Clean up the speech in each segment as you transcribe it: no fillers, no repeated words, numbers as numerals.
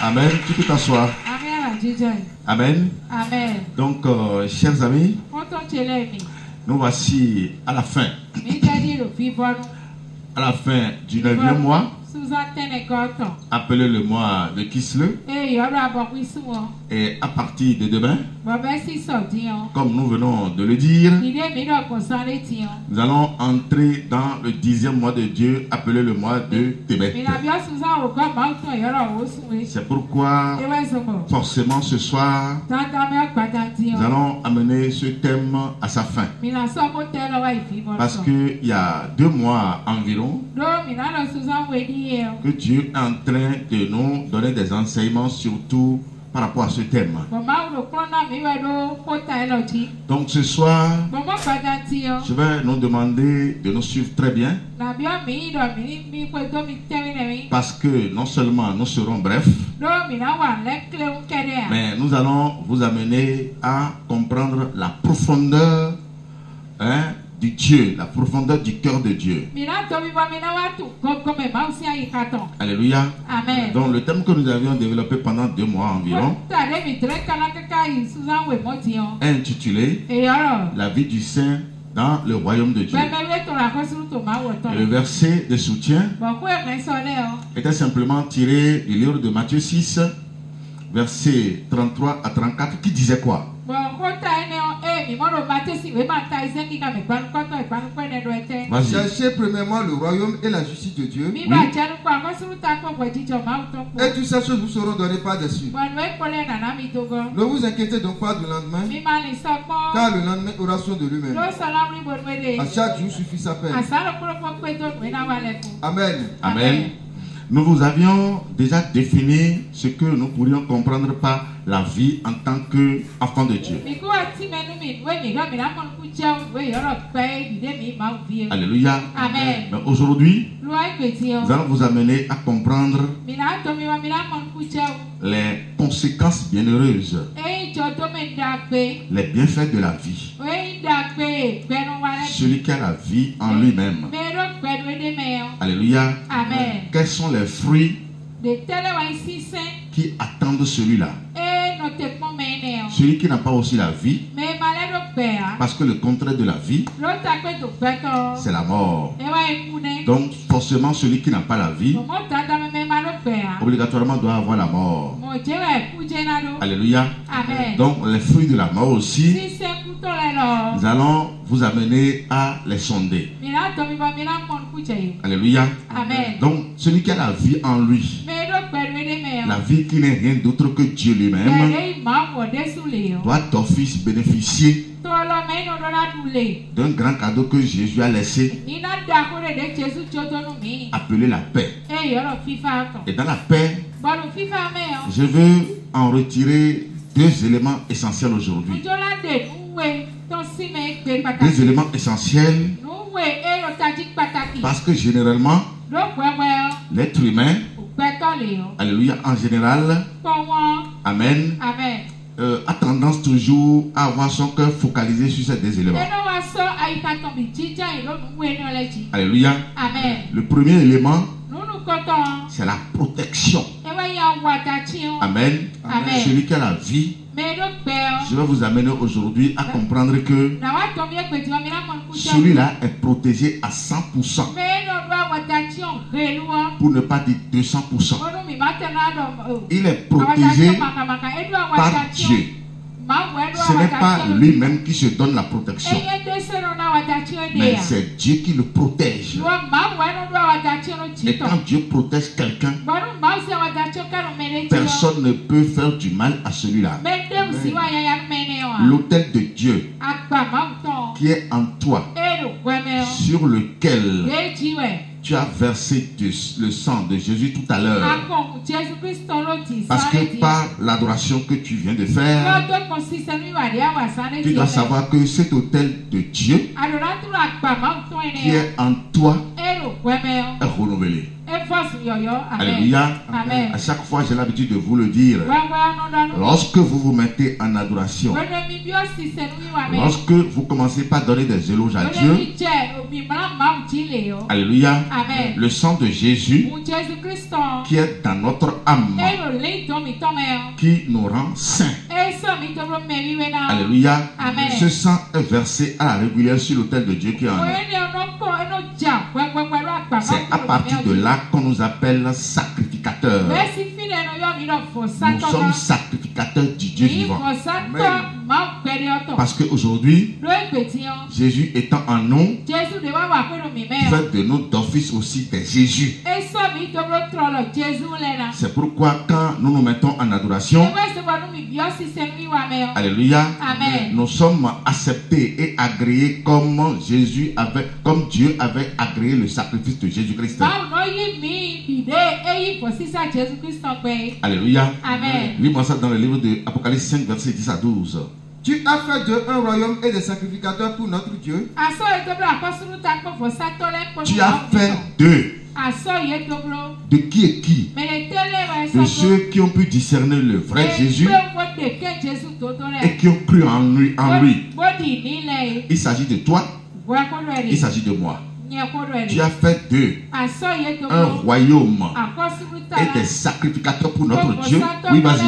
Amen. Tu peux t'asseoir. Amen. Amen. Donc, chers amis, nous voici à la fin. À la fin du 9e mois, appelé le mois de Kislev. Et à partir de demain, comme nous venons de le dire, nous allons entrer dans le 10e mois de Dieu, appelé le mois de Tébet. C'est pourquoi, forcément ce soir, nous allons amener ce thème à sa fin. Parce qu'il y a 2 mois environ, que Dieu est en train de nous donner des enseignements, surtout par rapport à ce thème. Donc ce soir, je vais nous demander de nous suivre très bien. Parce que non seulement nous serons brefs, mais nous allons vous amener à comprendre la profondeur du Dieu, la profondeur du cœur de Dieu. Alléluia. Amen. Donc le thème que nous avions développé pendant 2 mois environ est intitulé La vie du saint dans le royaume de Dieu. Le verset de soutien était simplement tiré du livre de Matthieu 6, versets 33 à 34, qui disait quoi? Cherchez premièrement le royaume et la justice de Dieu. Oui. Et toutes ces choses vous seront données par-dessus. Ne vous inquiétez donc pas du lendemain, car le lendemain aura soin de lui-même. À chaque jour suffit sa peine. Amen. Amen. Nous vous avions déjà défini ce que nous pourrions comprendre par la vie en tant qu'enfant de Dieu. Alléluia. Amen. Mais aujourd'hui, nous allons vous amener à comprendre les conséquences bienheureuses, les bienfaits de la vie. Celui qui a la vie en lui-même. Alléluia. Amen. Quels sont les fruits qui attendent celui-là? Celui qui n'a pas aussi la vie, parce que le contraire de la vie, c'est la mort. Donc forcément celui qui n'a pas la vie, obligatoirement doit avoir la mort. Alléluia. Amen. Donc les fruits de la mort aussi, nous allons vous amener à les sonder. Alléluia. Amen. Donc celui qui a la vie en lui, la vie qui n'est rien d'autre que Dieu lui-même, doit d'office bénéficier d'un grand cadeau que Jésus a laissé, appelé la paix. Et dans la paix, je veux en retirer 2 éléments essentiels aujourd'hui. 2 éléments essentiels, parce que généralement, l'être humain, alléluia, en général, amen, a tendance toujours à avoir son cœur focalisé sur ces 2 éléments. Alléluia. Amen. Le premier élément, c'est la protection. Amen. Amen. Celui qui a la vie, je vais vous amener aujourd'hui à comprendre que celui-là est protégé à 100%, pour ne pas dire 200%. Il est protégé par Dieu. Ce n'est pas lui-même qui se donne la protection, mais c'est Dieu qui le protège. Et quand Dieu protège quelqu'un, personne ne peut faire du mal à celui-là. L'autel de Dieu qui est en toi, sur lequel tu as versé le sang de Jésus tout à l'heure, parce que par l'adoration que tu viens de faire, tu dois savoir que cet autel de Dieu qui est en toi est renouvelé. Alléluia. À chaque fois, j'ai l'habitude de vous le dire. Lorsque vous vous mettez en adoration, lorsque vous commencez par donner des éloges à Dieu, alléluia, le sang de Jésus qui est dans notre âme, qui nous rend saints, alléluia, ce sang est versé à la régulière sur l'autel de Dieu qui est en nous. C'est à partir de là qu'on nous appelle sacrificateurs. Nous sommes sacrificateurs du Dieu vivant. Parce qu'aujourd'hui, Jésus étant en nous, fait de nous d'office aussi des Jésus. C'est pourquoi quand nous nous mettons en adoration, alléluia, nous sommes acceptés et agréés comme Dieu avait agréé le sacrifice de Jésus-Christ. Alléluia. Lis-moi ça dans le livre de Apocalypse 5, versets 10 à 12. Tu as fait d'eux un royaume et des sacrificateurs pour notre Dieu. Tu as fait d'eux. De qui est qui? De ceux qui ont pu discerner le vrai Jésus et qui ont cru en lui. Il s'agit de toi. Il s'agit de moi. Tu as fait d'eux un royaume et des sacrificateurs pour notre Dieu. Oui, vas-y.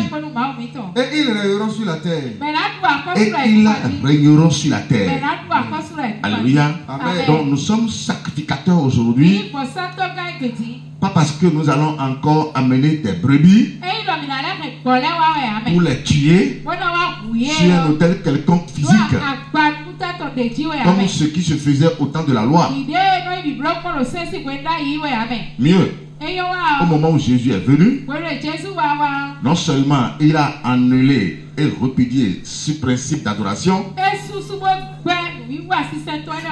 Et ils régneront sur la terre. Et ils régneront sur la terre. Alléluia. Donc nous sommes sacrificateurs aujourd'hui. Pas parce que nous allons encore amener des brebis pour les tuer sur un autel quelconque physique, comme ce qui se faisait au temps de la loi. Mieux, au moment où Jésus est venu, non seulement il a annulé et repudié ce principe d'adoration,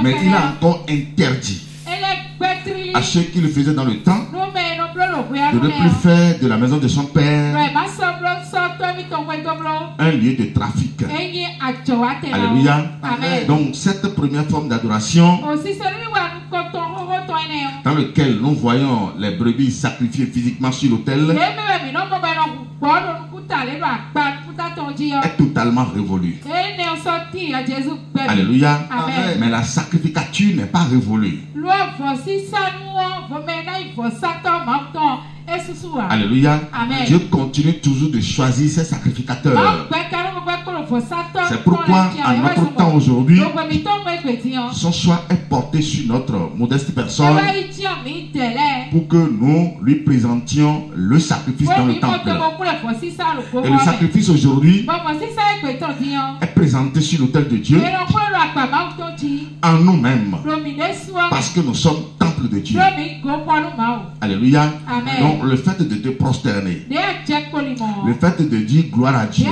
mais il a encore interdit à ceux qui le faisaient dans le temps de ne plus faire de la maison de son père un lieu de trafic. Alléluia. Donc cette première forme d'adoration dans laquelle nous voyons les brebis sacrifiées physiquement sur l'autel est totalement révolue. Alléluia. Mais la sacrificature n'est pas révolue. Alléluia. Dieu continue toujours de choisir ses sacrificateurs. C'est pourquoi à notre temps aujourd'hui, son choix est porté sur notre modeste personne pour que nous lui présentions le sacrifice dans le temple. Et le sacrifice aujourd'hui est présenté sur l'autel de Dieu en nous-mêmes, parce que nous sommes temple de Dieu. Alléluia. Donc le fait de te prosterner, le fait de dire gloire à Dieu,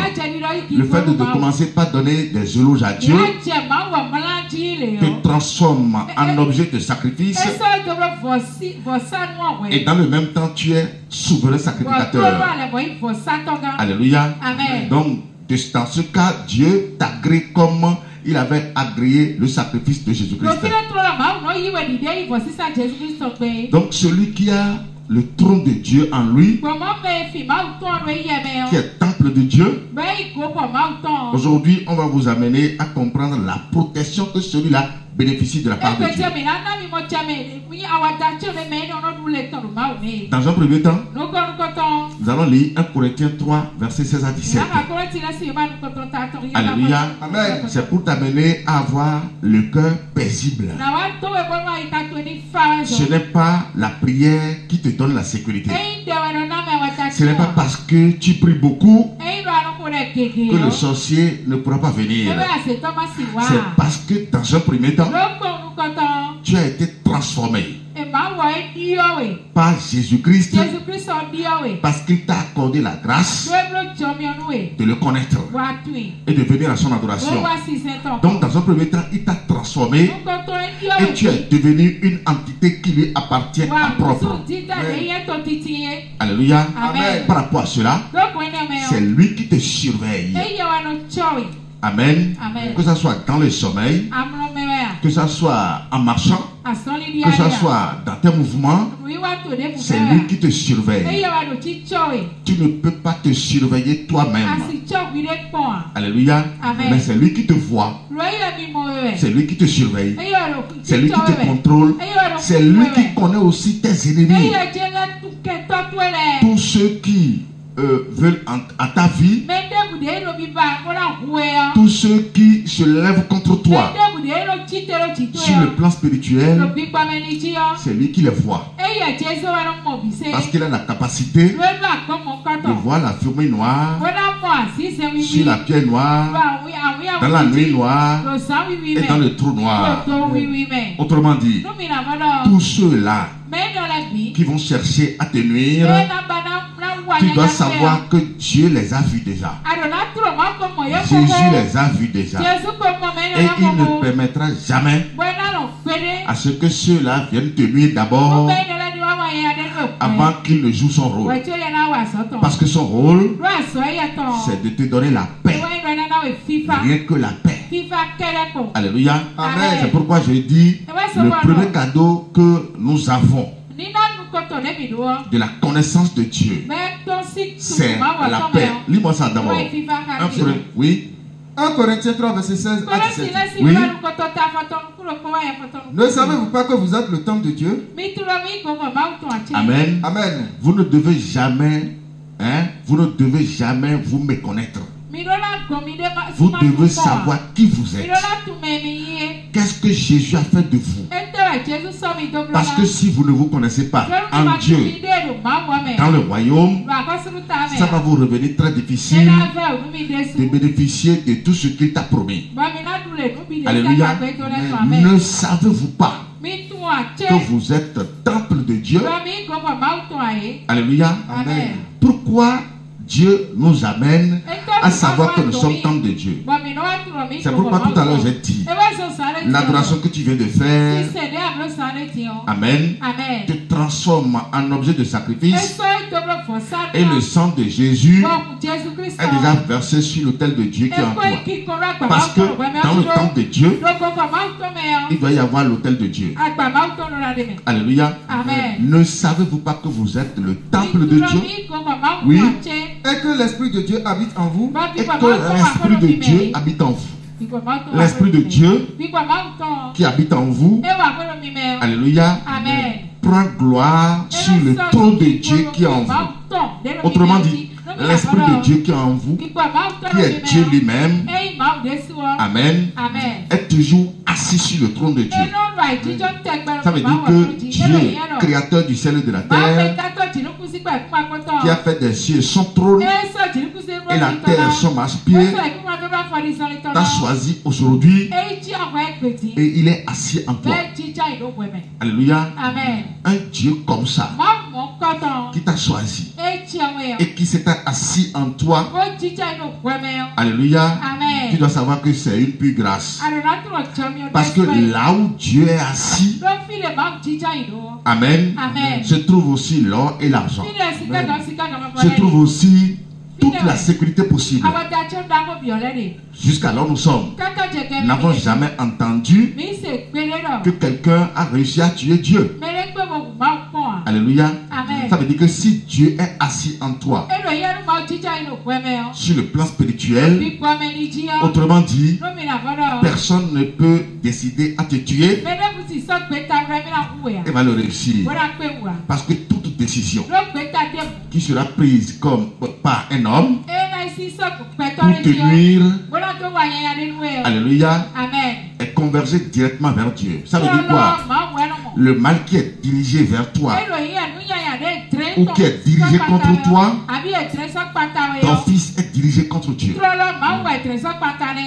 le fait de commencer par donner des éloges à Dieu te transforme en objet de sacrifice, et dans le même temps tu es souverain sacrificateur. Alléluia. Donc dans ce cas, Dieu t'agrée comme il avait agréé le sacrifice de Jésus-Christ. Donc celui qui a le trône de Dieu en lui, qui est temple de Dieu, aujourd'hui on va vous amener à comprendre la protection que celui-là bénéficie de la part de Dieu. Dans un premier temps, nous allons lire 1 Corinthiens 3, versets 16 à 17. Alléluia. C'est pour t'amener à avoir le cœur paisible. Ce n'est pas la prière qui te donne la sécurité. Ce n'est pas parce que tu pries beaucoup que le sorcier ne pourra pas venir. C'est parce que dans un premier temps, tu as été transformé par Jésus-Christ, parce qu'il t'a accordé la grâce de le connaître et de venir à son adoration. Donc dans un premier temps, il t'a transformé et tu es devenu une entité qui lui appartient à propre. Alléluia. Par rapport à cela, c'est lui qui te surveille. Amen. Que ce soit dans le sommeil que ça soit en marchant, que ça soit dans tes mouvements, c'est lui qui te surveille. Tu ne peux pas te surveiller toi-même. Alléluia. Mais c'est lui qui te voit. C'est lui qui te surveille. C'est lui qui te contrôle. C'est lui qui connaît aussi tes ennemis. Tous ceux qui veulent à ta vie, tous ceux qui se lèvent contre toi sur le plan spirituel, c'est lui qui les voit, parce qu'il a la capacité de voir la fumée noire sur la pierre noire, dans la nuit noire et dans le trou noir. Autrement dit, tous ceux-là qui vont chercher à te nuire, tu dois savoir que Dieu les a vus déjà. Jésus les a vus déjà. Et il ne permettra jamais à ce que ceux-là viennent te nuire d'abord avant qu'il ne joue son rôle. Parce que son rôle, c'est de te donner la paix. Rien que la paix. Alléluia. Amen. C'est pourquoi je dis, le premier cadeau que nous avons de la connaissance de Dieu, c'est la paix. Lis-moi ça d'abord. Oui. 1 Corinthiens 3, verset 16 à 17. Oui. Ne savez-vous pas que vous êtes le temple de Dieu? Amen. Amen. Vous ne devez jamais, vous ne devez jamais vous méconnaître. Vous devez savoir qui vous êtes. Qu'est-ce que Jésus a fait de vous? Parce que si vous ne vous connaissez pas en Dieu, dans le royaume, ça va vous revenir très difficile de bénéficier de tout ce qu'il t'a promis. Alléluia. Ne savez-vous pas que vous êtes temple de Dieu? Alléluia. Amen. Pourquoi Dieu nous amène à savoir que nous sommes temple de Dieu? C'est pourquoi tout à l'heure j'ai dit, l'adoration que tu viens de faire, Amen, te transforme en objet de sacrifice, et le sang de Jésus est déjà versé sur l'autel de Dieu qui est en toi. Parce que dans le temple de Dieu, il doit y avoir l'autel de Dieu. Alléluia. Ne savez-vous pas que vous êtes le temple de Dieu? Oui. Et que l'Esprit de Dieu habite en vous. Et que l'Esprit de Dieu habite en vous. L'Esprit de Dieu qui habite en vous. Alléluia. Prend gloire sur le trône de Dieu qui est en vous. Autrement dit, l'Esprit de Dieu qui est en vous, qui est Dieu lui-même, Amen, est toujours assis sur le trône de Dieu. Ça veut dire que Dieu, créateur du ciel et de la terre, qui a fait des cieux son trône et la terre son marchepied, t'a choisi aujourd'hui et il est assis en toi. Alléluia. Un Dieu comme ça, qui t'a choisi et qui s'est assis en toi. Alléluia. Tu dois savoir que c'est une pure grâce. Parce que là où Dieu est assis, Amen, se trouve aussi l'or et l'argent. Se trouve aussi toute la sécurité possible. Jusqu'alors nous sommes. Nous n'avons jamais entendu que quelqu'un a réussi à tuer Dieu. Alléluia. Ça veut dire que si Dieu est assis en toi, sur le plan spirituel, autrement dit, personne ne peut décider à te tuer et va le réussir. Parce que toute décision qui sera prise comme par un homme pour te nuire, alléluia, est convergé directement vers Dieu. Ça veut dire quoi? Le mal qui est dirigé vers toi ou qui est dirigé contre toi, ton fils est dirigé contre Dieu.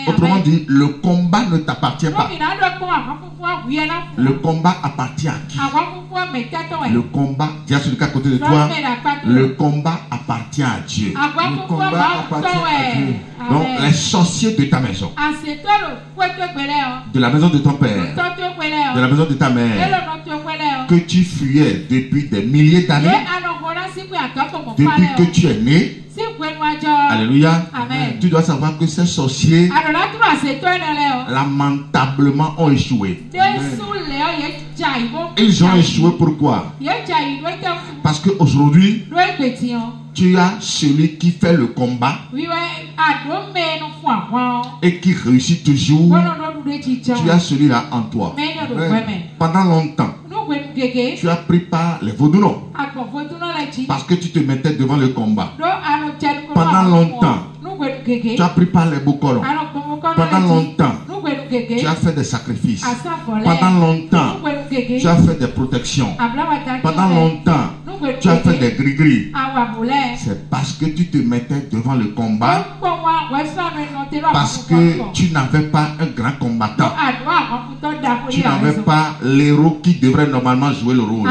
Autrement dit, le combat ne t'appartient pas. Le combat appartient à qui? Le combat, dis à celui qui est à côté de toi, le combat appartient à Dieu. Le combat appartient à Dieu. Donc les sorciers de ta maison, de la maison de ton père, de la maison de ta mère, que tu fuyais depuis des milliers d'années, depuis que tu es né, Alléluia. Amen. Tu dois savoir que ces sorciers lamentablement ont échoué. Ils ont échoué pourquoi? Parce qu'aujourd'hui, tu as celui qui fait le combat et qui réussit toujours. Tu as celui-là en toi. Pendant longtemps, tu as pris par les vaudounos parce que tu te mettais devant le combat. Pendant longtemps, tu as pris par les bocolons. Pendant longtemps, tu as fait des sacrifices. Pendant longtemps, tu as fait des protections. Pendant longtemps, tu as fait des gris-gris. C'est parce que tu te mettais devant le combat, parce que tu n'avais pas un grand combattant. Tu n'avais pas l'héros qui devrait normalement jouer le rôle.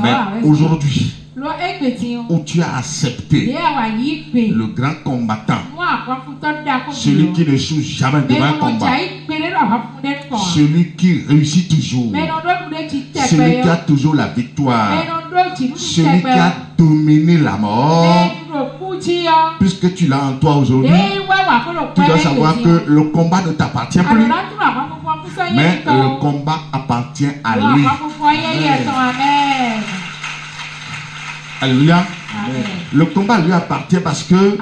Mais aujourd'hui, où tu as accepté le grand combattant, celui qui ne joue jamais devant un combat, celui qui réussit toujours, celui qui a toujours la victoire, celui qui a dominé la mort. Puisque tu l'as en toi aujourd'hui, tu dois savoir que le combat ne t'appartient plus, mais le combat appartient à lui. Alléluia. Amen. Le combat lui appartient parce que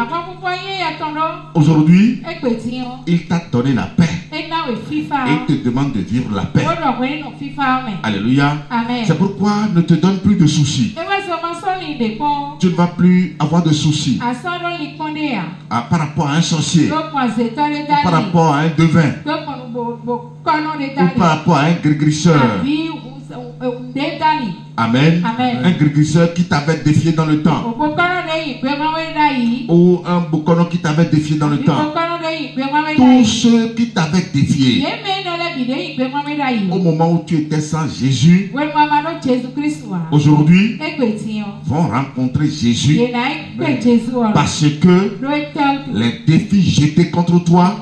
aujourd'hui, il t'a donné la paix et il te demande de vivre la paix. Alléluia. C'est pourquoi ne te donne plus de soucis. Tu ne vas plus avoir de soucis par rapport à un sorcier, par rapport à un devin, ou par rapport à un grégisseur. Amen. Un grégisseur qui t'avait défié dans le temps, ou un bokono qui t'avait défié dans le temps. Tous ceux qui t'avaient défié au moment où tu étais sans Jésus, aujourd'hui vont rencontrer Jésus, parce que les défis jetés contre toi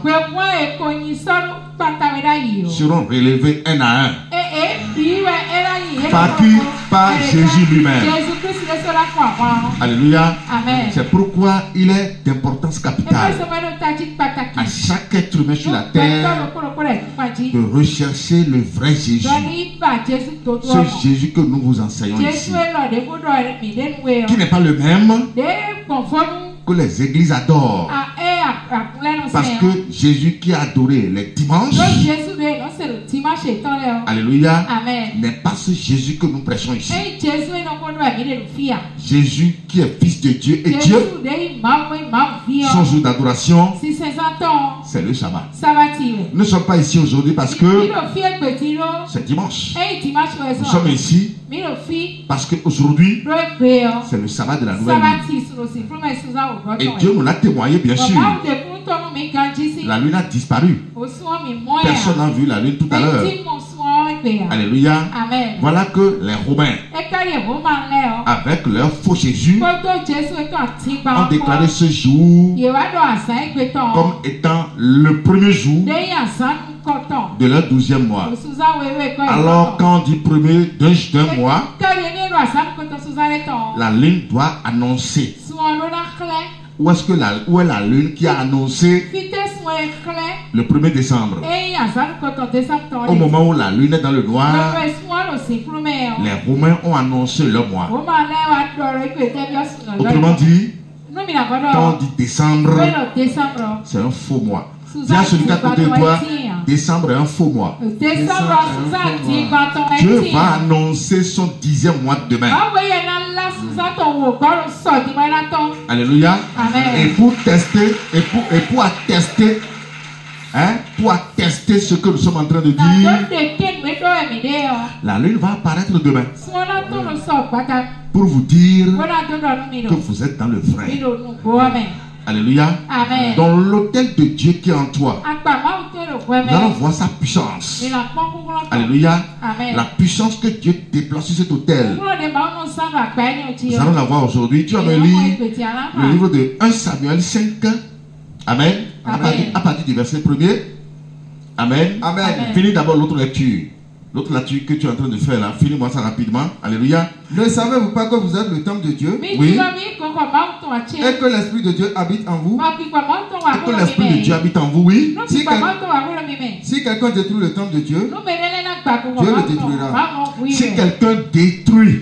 seront relevés un à un. Par qui? Par Jésus lui-même. Alléluia. C'est pourquoi il est d'importance capitale à chaque être humain sur la terre de rechercher le vrai Jésus. Ce Jésus que nous vous enseignons ici, qui n'est pas le même que les églises adorent. Parce que Jésus qui a adoré les dimanches, alléluia, n'est pas ce Jésus que nous prêchons ici. Jésus qui est fils de Dieu et Dieu, son jour d'adoration, c'est le sabbat. Nous ne sommes pas ici aujourd'hui parce que c'est dimanche. Nous sommes ici parce qu'aujourd'hui, c'est le sabbat de la nouvelle vie. Et Dieu nous l'a témoigné, bien sûr. La lune a disparu. Personne n'a vu la lune tout à l'heure. Alléluia. Voilà que les Romains, avec leur faux Jésus, ont déclaré ce jour comme étant le premier jour de leur 12e mois. Alors quand on dit premier d'un mois, la lune doit annoncer. Où est la lune qui a annoncé le 1er décembre? Au moment où la lune est dans le noir, les Romains ont annoncé leur mois. Autrement dit, quand on dit décembre, c'est un faux mois. Dis à celui qui est à côté de toi, décembre est un faux mois. Dieu va annoncer son 10e mois demain. Alléluia. Et pour tester, et pour attester, pour attester ce que nous sommes en train de dire, la lune va apparaître demain pour vous dire que vous êtes dans le vrai. Alléluia. Amen. Dans l'autel de Dieu qui est en toi, nous allons voir sa puissance. Alléluia. Amen. La puissance que Dieu déploie sur cet autel, nous allons la voir aujourd'hui. Tu vas me lire le livre de 1 Samuel 5. Amen. À partir du verset 1er. Amen. Amen. Finis d'abord l'autre lecture. L'autre lecture que tu es en train de faire là, finis-moi ça rapidement. Alléluia. Ne savez-vous pas que vous êtes le temple de Dieu? Oui. Et que l'Esprit de Dieu habite en vous. Et que l'Esprit de Dieu habite en vous, oui. Si quelqu'un détruit le temple de Dieu, Dieu le détruira. Si quelqu'un détruit,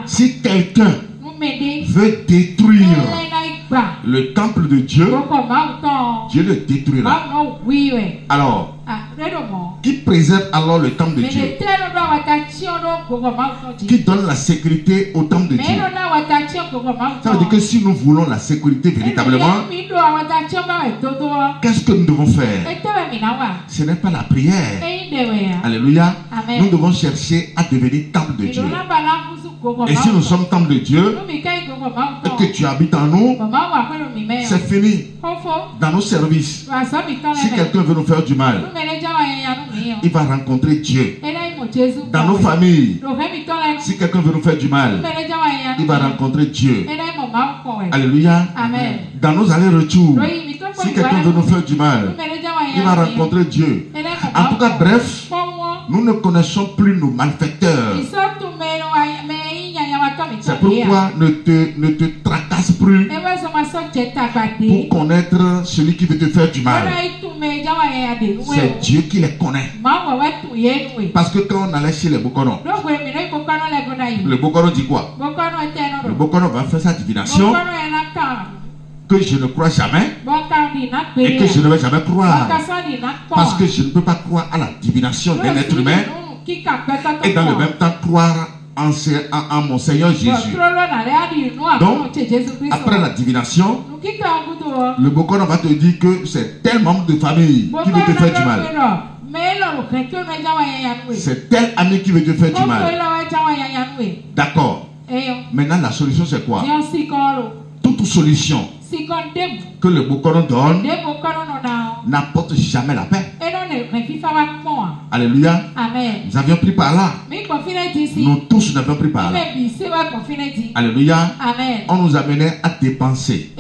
si quelqu'un veut détruire le temple de Dieu, Dieu le détruira. Alors, qui préserve alors le temple de Dieu? Qui donne la sécurité au temple de Dieu? Ça veut dire que si nous voulons la sécurité véritablement, qu'est-ce que nous devons faire? Ce n'est pas la prière. Alléluia. Nous devons chercher à devenir temple de Dieu. Et si nous sommes temple de Dieu et que tu habites en nous, c'est fini. Dans nos services, si quelqu'un veut nous faire du mal, il va rencontrer Dieu. Dans nos familles, si quelqu'un veut nous faire du mal, il va rencontrer Dieu. Alléluia. Dans nos allers-retours, si quelqu'un veut nous faire du mal, il va rencontrer Dieu. En tout cas, bref, nous ne connaissons plus nos malfaiteurs. C'est pourquoi ne te tracasse plus pour connaître celui qui veut te faire du mal. C'est Dieu qui les connaît. Parce que quand on allait chez les Bokono, le Bokono dit quoi? Le Bokono va faire sa divination que je ne crois jamais et que je ne vais jamais croire. Parce que je ne peux pas croire à la divination d'un être humain et dans le même temps croire en mon Seigneur Jésus. Donc, après la divination, le Bokono va te dire que c'est tel membre de famille qui veut te faire du mal. C'est tel ami qui veut te faire du mal. D'accord. Maintenant, la solution c'est quoi? Toute solution que le Bokono donne n'apporte jamais la paix. Alléluia. Nous avions pris par là. Nous tous n'avions pris par là. Alléluia. On nous amenait à dépenser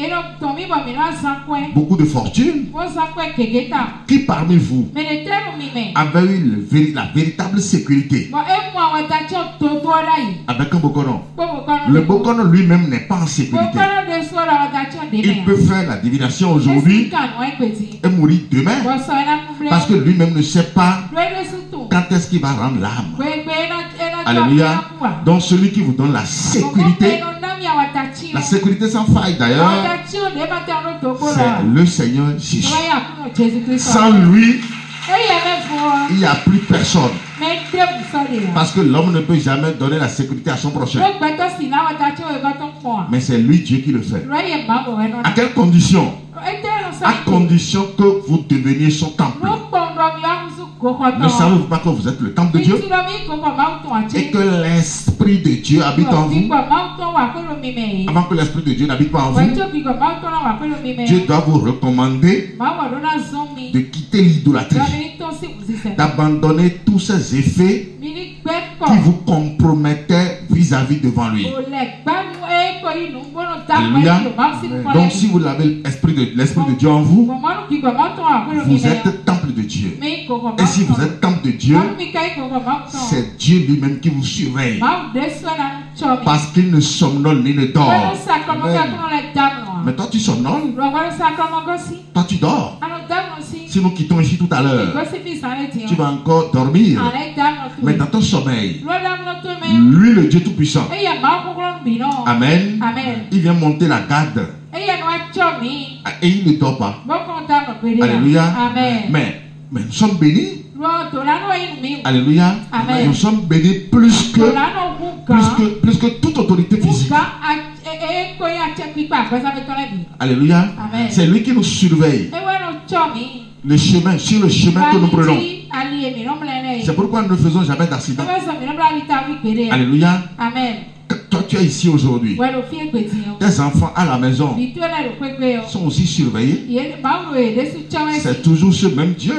beaucoup de fortune. Qui parmi vous avait eu la véritable sécurité avec un Bokono? Le Bokono lui-même n'est pas en sécurité. Il peut faire la divination aujourd'hui et mourir demain parce que lui-même ne sait pas quand est-ce qu'il va rendre l'âme. Alléluia. Donc celui qui vous donne la sécurité sans faille d'ailleurs, c'est le Seigneur Jésus. Sans lui, il n'y a plus personne. Parce que l'homme ne peut jamais donner la sécurité à son prochain. Mais c'est lui Dieu qui le fait. À quelles conditions? À condition que vous deveniez son temple. Ne savez-vous pas que vous êtes le temple de Dieu et que l'Esprit de Dieu habite en vous? Avant que l'Esprit de Dieu n'habite pas en vous, Dieu doit vous recommander de quitter l'idolâtrie, d'abandonner tous ces effets qui vous compromettaient vis-à-vis devant lui. Alléluia. Donc si vous avez l'Esprit de Dieu en vous, vous êtes temple de Dieu. Et si vous êtes temple de Dieu, c'est Dieu lui-même qui vous surveille. Parce qu'il ne somnole ni ne dort. Mais toi tu somnoles. Toi tu dors. Si nous quittons ici tout à l'heure, tu vas encore dormir. Mais dans ton sommeil, lui le Dieu Tout-Puissant, Amen, il vient monter la garde. Et il ne dort pas. Alléluia. Mais nous sommes bénis. Alléluia. Nous sommes bénis plus que toute autorité physique. Alléluia. C'est lui qui nous surveille. Sur le chemin que nous prenons. C'est pourquoi nous ne faisons jamais d'accident. Alléluia. Toi tu es ici aujourd'hui. Tes enfants à la maison sont aussi surveillés. C'est toujours ce même Dieu.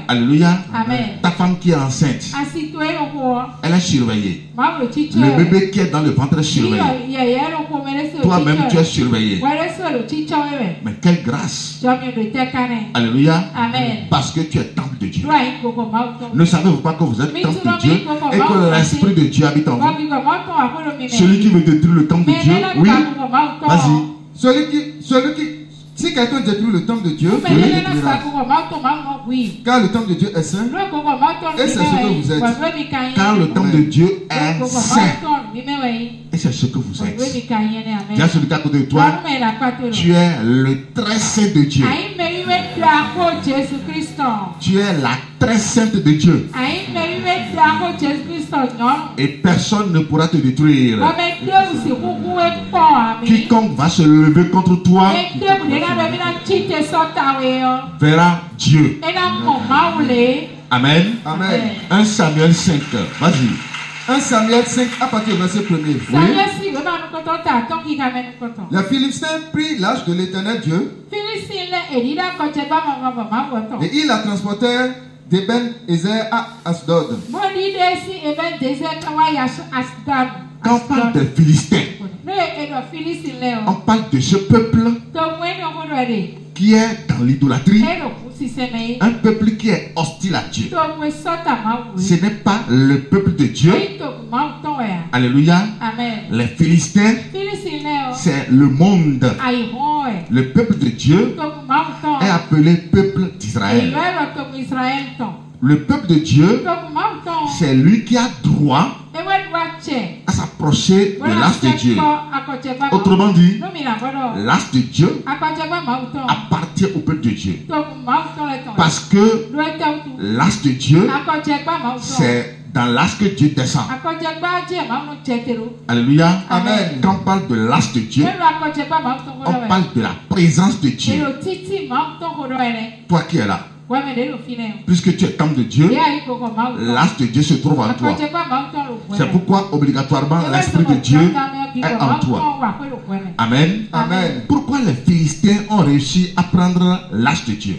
Alléluia. Ta femme qui est enceinte, elle est surveillée. Le bébé qui est dans le ventre est surveillé. toi-même tu es surveillé. Mais quelle grâce. Alléluia. Parce que tu es temple de Dieu. Ne savez-vous pas que vous êtes temple de Dieu et que l'Esprit de Dieu habite en vous? Celui qui veut détruire le temple de Dieu, oui, vas-y. Si quelqu'un détruit le temple de Dieu, Dieu le détruira. Car le temple de Dieu est saint. Et c'est ce que vous êtes. Car le temple de Dieu est saint. Et c'est ce que vous êtes. Il y a celui qui est à côté de toi. Tu es le très saint de Dieu. Tu es la très sainte de Dieu. Et personne ne pourra te détruire. Quiconque va se lever contre toi verra Dieu. Amen. Amen. 1 Samuel 5. Vas-y. 1 Samuel 5 à partir du verset 1er. Oui. Les Philistins prirent l'arche de l'Éternel Dieu et ils la transportèrent d'Eben-Ezer à Asdod. Quand on parle des Philistins, on parle de ce peuple qui est dans l'idolâtrie, un peuple qui est hostile à Dieu. Ce n'est pas le peuple de Dieu. Alléluia. Les Philistins, c'est le monde. Le peuple de Dieu est appelé peuple d'Israël. Le peuple de Dieu, c'est lui qui a droit à s'approcher de l'arche de Dieu. Autrement dit, l'arche de Dieu appartient au peuple de Dieu. Parce que l'arche de Dieu, c'est dans l'arche que Dieu descend. Alléluia. Amen. Quand on parle de l'arche de Dieu, on parle de la présence de Dieu. Toi qui es là, puisque tu es temple de Dieu, l'arche de Dieu se trouve en toi. C'est pourquoi obligatoirement l'Esprit de Dieu est en toi. Amen. Amen. Pourquoi les Philistins ont réussi à prendre l'arche de Dieu?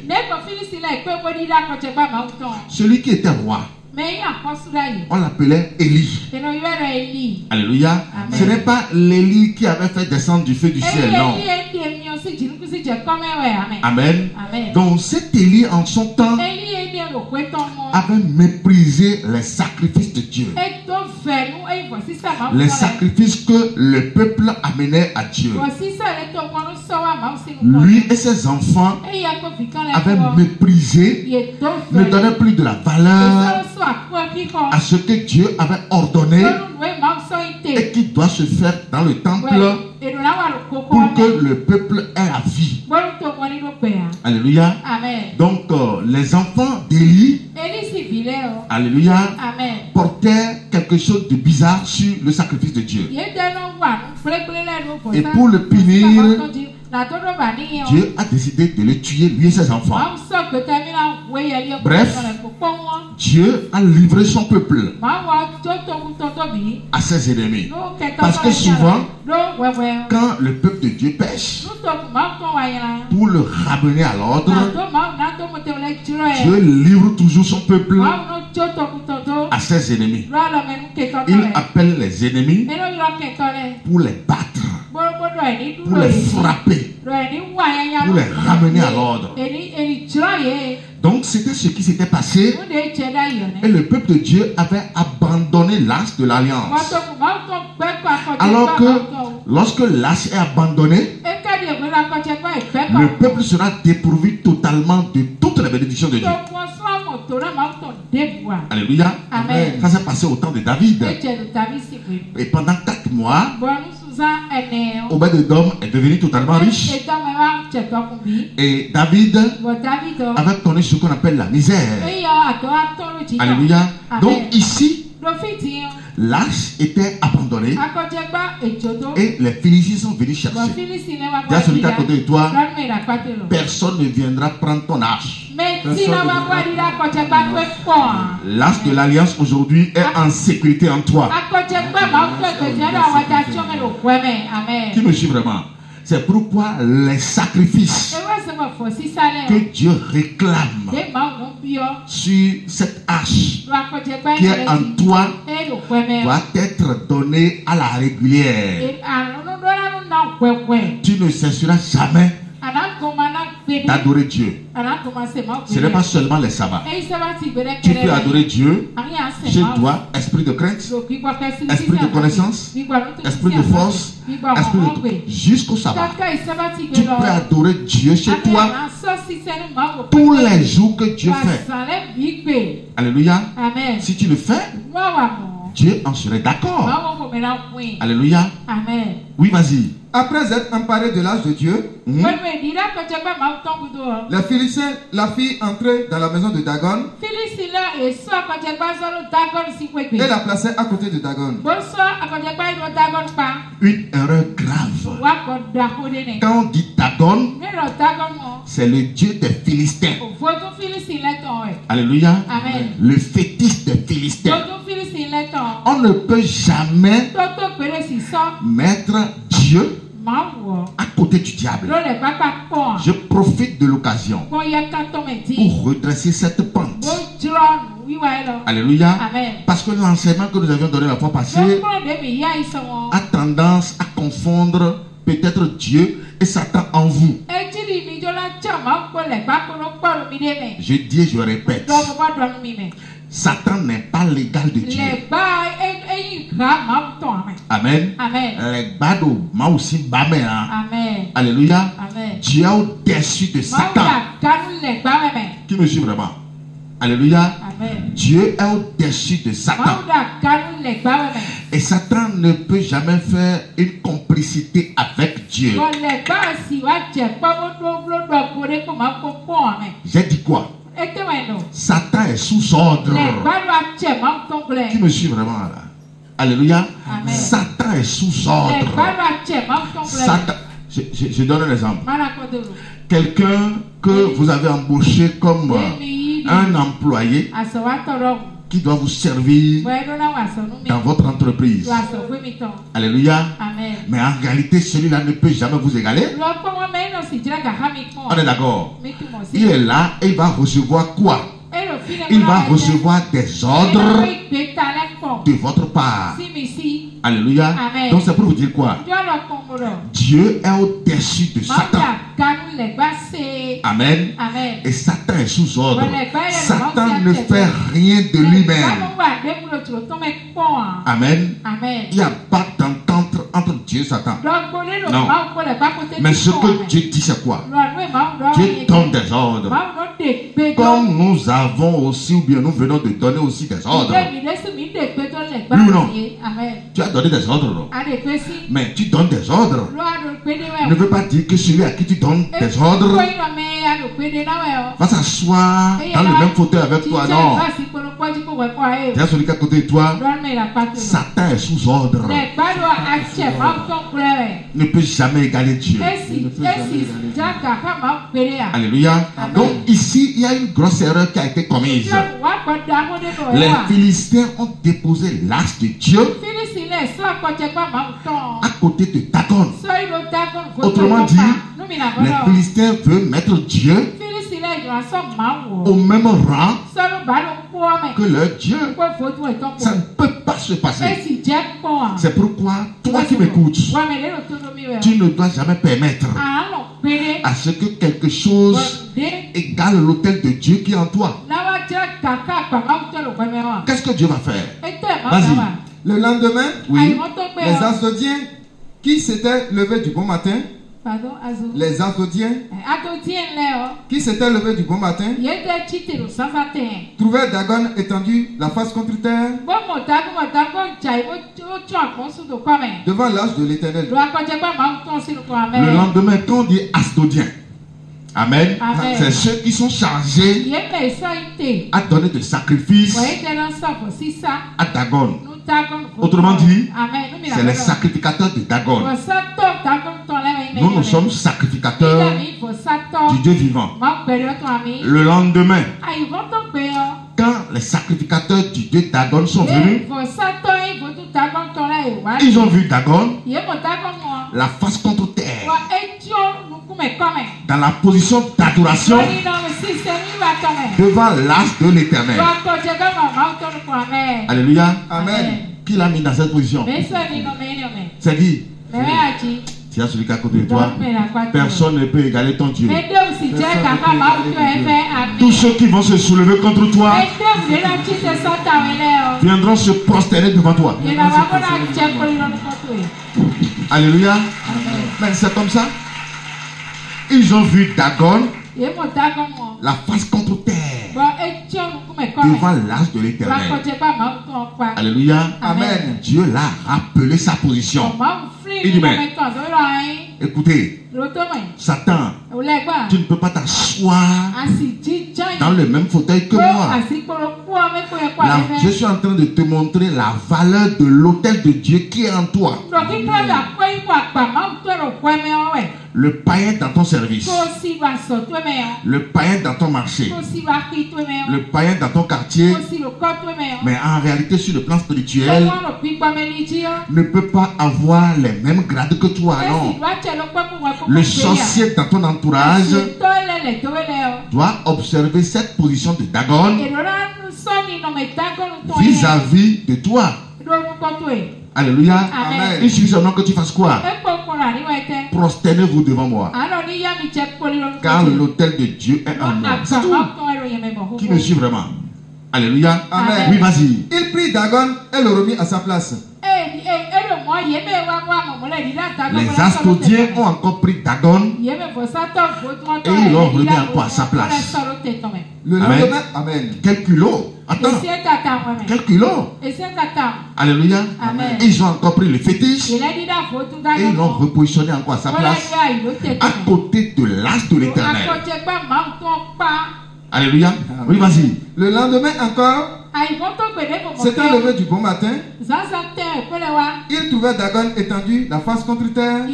Celui qui était roi, on l'appelait Élie. Alléluia. Amen. Ce n'est pas l'Élie qui avait fait descendre du feu du ciel, non. Amen. Donc cet Élie en son temps avait méprisé les sacrifices de Dieu. Les sacrifices que le peuple amenait à Dieu. Lui et ses enfants avaient méprisé, ne donnaient plus de la valeur à ce que Dieu avait ordonné et qui doit se faire dans le temple pour que le peuple ait la vie. Alléluia. Donc les enfants d'Élie, alléluia, portaient quelque chose de bizarre sur le sacrifice de Dieu. Et pour le punir, Dieu a décidé de le tuer, lui et ses enfants. Bref, Dieu a livré son peuple à ses ennemis. Parce que souvent, quand le peuple de Dieu pêche, pour le ramener à l'ordre, Dieu livre toujours son peuple à ses ennemis. Il appelle les ennemis pour les battre, pour les frapper, pour les ramener à l'ordre. Donc c'était ce qui s'était passé et le peuple de Dieu avait abandonné l'arche de l'alliance. Alors que lorsque l'arche est abandonnée, le peuple sera dépourvu totalement de toutes les bénédictions de Dieu. Alléluia. Amen. Ça s'est passé au temps de David. Et pendant 4 mois, Obed-Edom est devenu totalement riche. Et David avait connu ce qu'on appelle la misère. Alléluia. Donc ici, l'arche était abandonnée et les Philistins sont venus chercher. Il y a celui qui est à côté de toi. Personne ne viendra prendre ton arche. L'arche de l'alliance aujourd'hui est en sécurité en toi. Qui me suit vraiment? C'est pourquoi les sacrifices que Dieu réclame sur cette arche qui est en toi doit être donné à la régulière. tu ne cesseras jamais d'adorer Dieu. Ce n'est pas seulement les sabbats. Tu peux adorer Dieu chez toi, esprit de crainte, esprit de connaissance, esprit de force, esprit de... jusqu'au sabbat. Tu peux adorer Dieu chez toi tous les jours que Dieu fait. Alléluia. Si tu le fais, Dieu en serait d'accord. Alléluia. Oui, vas-y. Après être emparé de l'âge de Dieu, les Philistins la firent entrer dans la maison de Dagon et la plaçaient à côté de Dagon. Une erreur grave. Quand on dit Dagon, c'est le Dieu des Philistins. Alléluia. Le fétiche des Philistins. On ne peut jamais mettre Dieu à côté du diable. Je profite de l'occasion pour redresser cette pente. Alléluia. Parce que l'enseignement que nous avions donné la fois passée a tendance à confondre peut-être Dieu et Satan en vous. Je dis et je répète, Satan n'est pas l'égal de Dieu. Amen. Alléluia. Dieu est au-dessus de Satan. Qui me suit vraiment? Alléluia. Dieu est au-dessus de Satan. Et Satan ne peut jamais faire une complicité avec Dieu. J'ai dit quoi? Satan est sous ordre. Qui me suit vraiment là? Alléluia. Satan est sous ordre. Satan, je donne un exemple. Quelqu'un que vous avez embauché comme un employé qui doit vous servir dans votre entreprise. Alléluia. Mais en réalité, celui-là ne peut jamais vous égaler. On est d'accord? Il est là et il va recevoir quoi? Il va recevoir des ordres de votre part. Alléluia. Donc c'est pour vous dire quoi? Dieu est au-dessus de Satan. Amen. Et Satan est sous ordre. Satan ne fait rien de lui-même. Amen. Il n'y a pas d'entente entre Dieu et Satan. Non. Mais ce que Dieu dit, c'est quoi? Dieu donne des ordres. Comme nous avons aussi, ou bien nous venons de donner aussi des ordres. Oui ou non? Tu as donné des ordres, non? Mais tu donnes des ordres. Ne veut pas dire que celui à qui tu donnes des ordres va s'asseoir dans le même fauteuil avec toi, non. Tu as celui qui est à côté de toi. Satan est sous ordre. Ne peut jamais égaler Dieu. Alléluia. Donc ici, il y a une grosse erreur qui a été commise. Les Philistins ont déposé l'arche de Dieu à côté de Dagon. Autrement dit, les Philistins veulent mettre Dieu au même rang que leur Dieu. Ça ne peut pas se passer. C'est pourquoi, toi qui m'écoutes, tu ne dois jamais permettre à ce que quelque chose égale l'autel de Dieu qui est en toi. Qu'est-ce que Dieu va faire? Vas-y. Le lendemain, oui, les Asdodiens qui s'étaient levés du bon matin, les Asdodiens qui s'étaient levés du bon matin trouvèrent Dagon étendu la face contre terre devant l'arche de l'Éternel. Le lendemain, quand on dit Asdodiens, Amen. C'est ceux qui sont chargés à donner des sacrifices à Dagon. Autrement dit, c'est les sacrificateurs de Dagon. Nous, nous sommes sacrificateurs du Dieu vivant. Le lendemain, quand les sacrificateurs du Dieu Dagon sont venus, ils ont vu Dagon la face contre terre, dans la position d'adoration devant l'arche de l'Éternel. Alléluia. Amen. Qui l'a mis dans cette position? C'est dit. Tu as celui qui est à côté de toi. Personne ne peut égaler ton Dieu. Tous ceux qui vont se soulever contre toi viendront se prosterner devant toi. Alléluia. Mais c'est comme ça. Ils ont vu Dagon, la face contre terre, devant l'âge de l'Éternel. Alléluia. Amen. Dieu l'a rappelé sa position. Il dit, mais écoutez, Satan, tu ne peux pas t'asseoir dans le même fauteuil que moi. Je suis en train de te montrer la valeur de l'autel de Dieu qui est en toi. Le païen dans ton service, le païen dans ton marché, le païen dans ton quartier, mais en réalité sur le plan spirituel, ne peut pas avoir les mêmes grades que toi, non. Le sorcier dans ton entourage doit observer cette position de Dagon vis-à-vis de toi. Alléluia. Amen. Il suffit seulement que tu fasses quoi? Prosternez-vous devant moi. Car l'autel de Dieu est en moi. C'est tout. Qui me suit vraiment? Alléluia. Amen. Oui, vas-y. Il prit Dagon et le remit à sa place. Les Astodiens ont encore pris Dagon et ils l'ont remis encore à sa place. Le lendemain, amen. Quel culot. Attends. Quel culot. Alléluia. Amen. Ils ont encore pris le fétiche et ils l'ont repositionné encore à sa place à côté de l'âge de l'Éternel. Alléluia. Oui, vas-y. Le lendemain encore, c'était levé du bon matin. Il trouvait Dagon étendu, la face contre terre,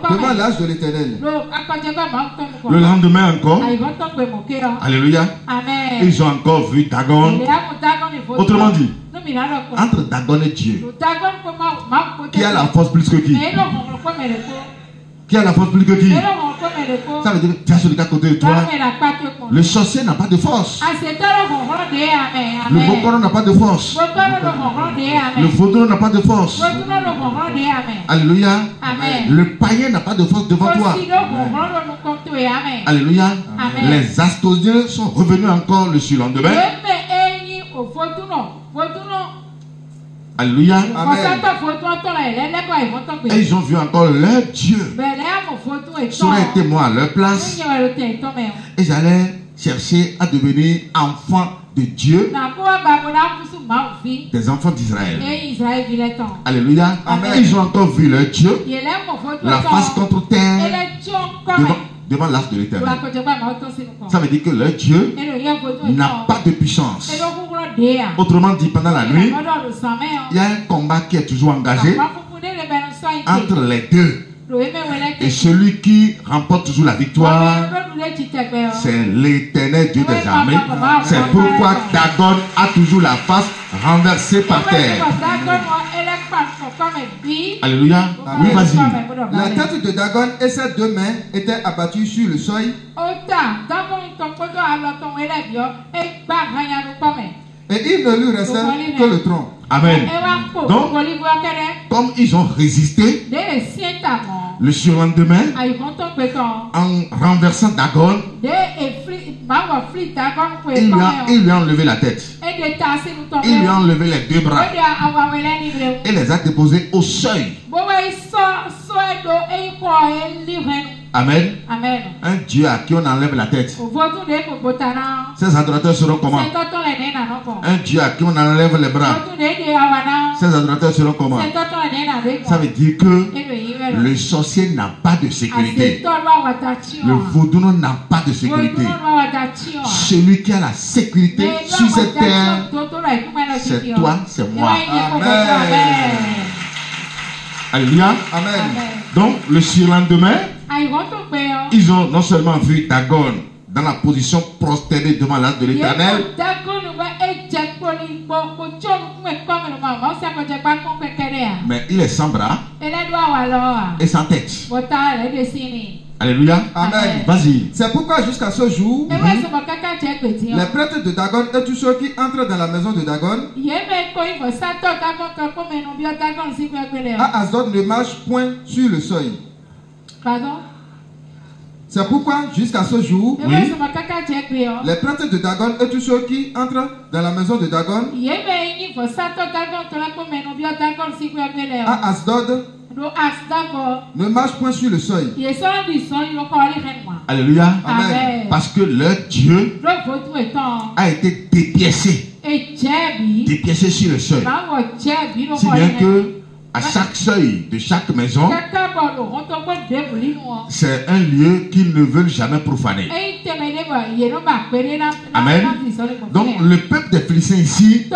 devant l'âge de l'Éternel. Le lendemain encore, alléluia, amen. Ils ont encore vu Dagon. Autrement dit, entre Dagon et Dieu, qui a la force plus que qui? Qui a la force plus que qui? Ça veut dire que tu as celui qui est à côté de toi. Le sorcier n'a pas de force. Le bokoro n'a pas de force. Le vaudou n'a pas de force. Alléluia. Le païen n'a pas de force devant toi. Alléluia. Les Astodiens sont revenus encore le surlendemain. Alléluia. Amen. Et ils ont vu encore leur Dieu. Ça aurait été moi à leur place. Et j'allais chercher à devenir enfant de Dieu, des enfants d'Israël. Alléluia. Amen. Ils ont encore vu leur Dieu, la face contre terre, devant l'âge de l'Éternel. Ça veut dire que leur Dieu n'a pas de puissance. Autrement dit, pendant la nuit, il y a un combat qui est toujours engagé entre les deux. Et celui qui remporte toujours la victoire, c'est l'Éternel Dieu des armées. C'est pourquoi Dagon a toujours la face renversée par terre. Alléluia. Oui, vas-y. La tête de Dagon et ses deux mains étaient abattues sur le seuil. Et il ne lui restait que le tronc. Amen. Donc, comme ils ont résisté, le surlendemain, en renversant Dagon, il lui a enlevé la tête. Il lui a enlevé les deux bras et les a déposés au seuil. Amen. Amen. Un Dieu à qui on enlève la tête. Ses adorateurs seront comment? Un Dieu à qui on enlève les bras. Ses adorateurs seront comment? Ça veut dire que le sorcier n'a pas de sécurité. Le vaudou n'a pas de sécurité. Celui qui a la sécurité sur cette terre, c'est toi, c'est moi. Amen. Alléluia. Amen. Donc, le surlendemain, ils ont non seulement vu Dagon dans la position prosternée devant l'âge de l'Éternel, mais il est sans bras et sans tête. Alléluia. Amen. Vas-y. C'est pourquoi jusqu'à ce jour, les prêtres de Dagon et tous ceux qui entrent dans la maison de Dagon à Asdod ne marchent point sur le seuil. Pardon? C'est pourquoi jusqu'à ce jour, les prêtres de Dagon et tous ceux qui entrent dans la maison de Dagon à Asdod ne marchent point sur le seuil. Alléluia. Amen. Parce que leur Dieu a été dépiécé. Dépiécé sur le seuil. Si bien que à chaque seuil de chaque maison, c'est un lieu qu'ils ne veulent jamais profaner. Amen. Donc le peuple des Philistins ici,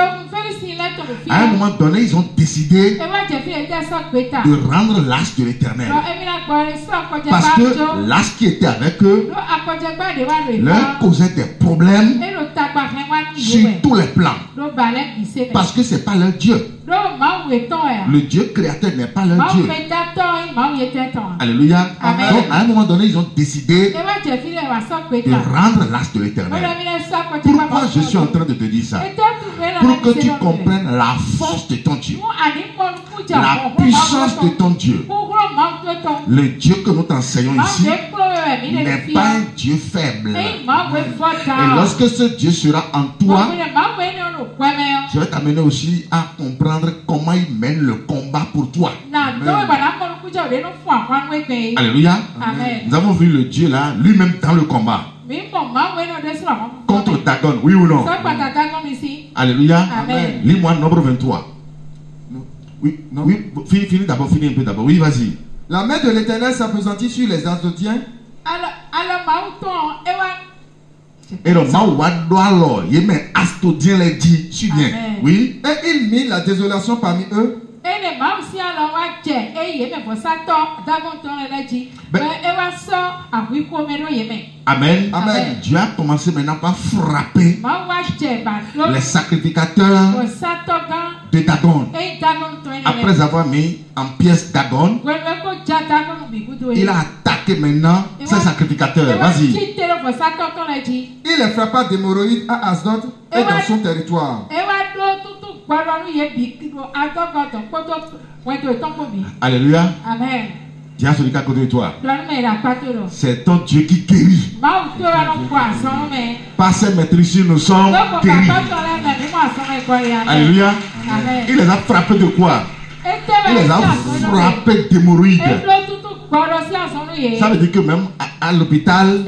à un moment donné, ils ont décidé de rendre l'astre de l'Éternel. Parce que l'astre qui était avec eux leur causait des problèmes sur tous les plans. Parce que ce n'est pas leur Dieu. Le Dieu créateur n'est pas leur Dieu. Alléluia. Amen. Donc à un moment donné, ils ont décidé de rendre l'astre de l'Éternel. Pourquoi je suis en train de te dire ça? Pour que tu comprennes la force de ton Dieu, la puissance de ton Dieu. Le Dieu que nous t'enseignons ici n'est pas un Dieu faible. Et lorsque ce Dieu sera en toi, je vais t'amener aussi à comprendre comment il mène le combat pour toi. Alléluia. Amen. Nous avons vu le Dieu là, lui-même dans le combat. Contre Dagon, oui ou non? Alléluia. Amen. Lis-moi Nombre 23. Non. Oui, Non. oui, finis d'abord, finis un peu d'abord. Oui, vas-y. La main de l'Éternel s'appesantit sur les Asdodiens. Et le Maouadoualo, il met Astodien les dit, suis bien. Amen. Oui. Et il mit la désolation parmi eux. Amen. Amen. Dieu a commencé maintenant par frapper les sacrificateurs de Dagon. Après avoir mis en pièces Dagon, il a attaqué maintenant ces sacrificateurs. Vas-y. Il les frappa d'hémorroïdes à Asdod et dans son territoire. Alléluia. Amen. Dis à celui qui est à côté de toi. C'est ton Dieu qui guérit. Par ses maîtrises, nous sommes guéris. Alléluia. Amen. Il les a frappés de quoi? Il les a frappés d'hémorroïdes. Ça veut dire que même à l'hôpital,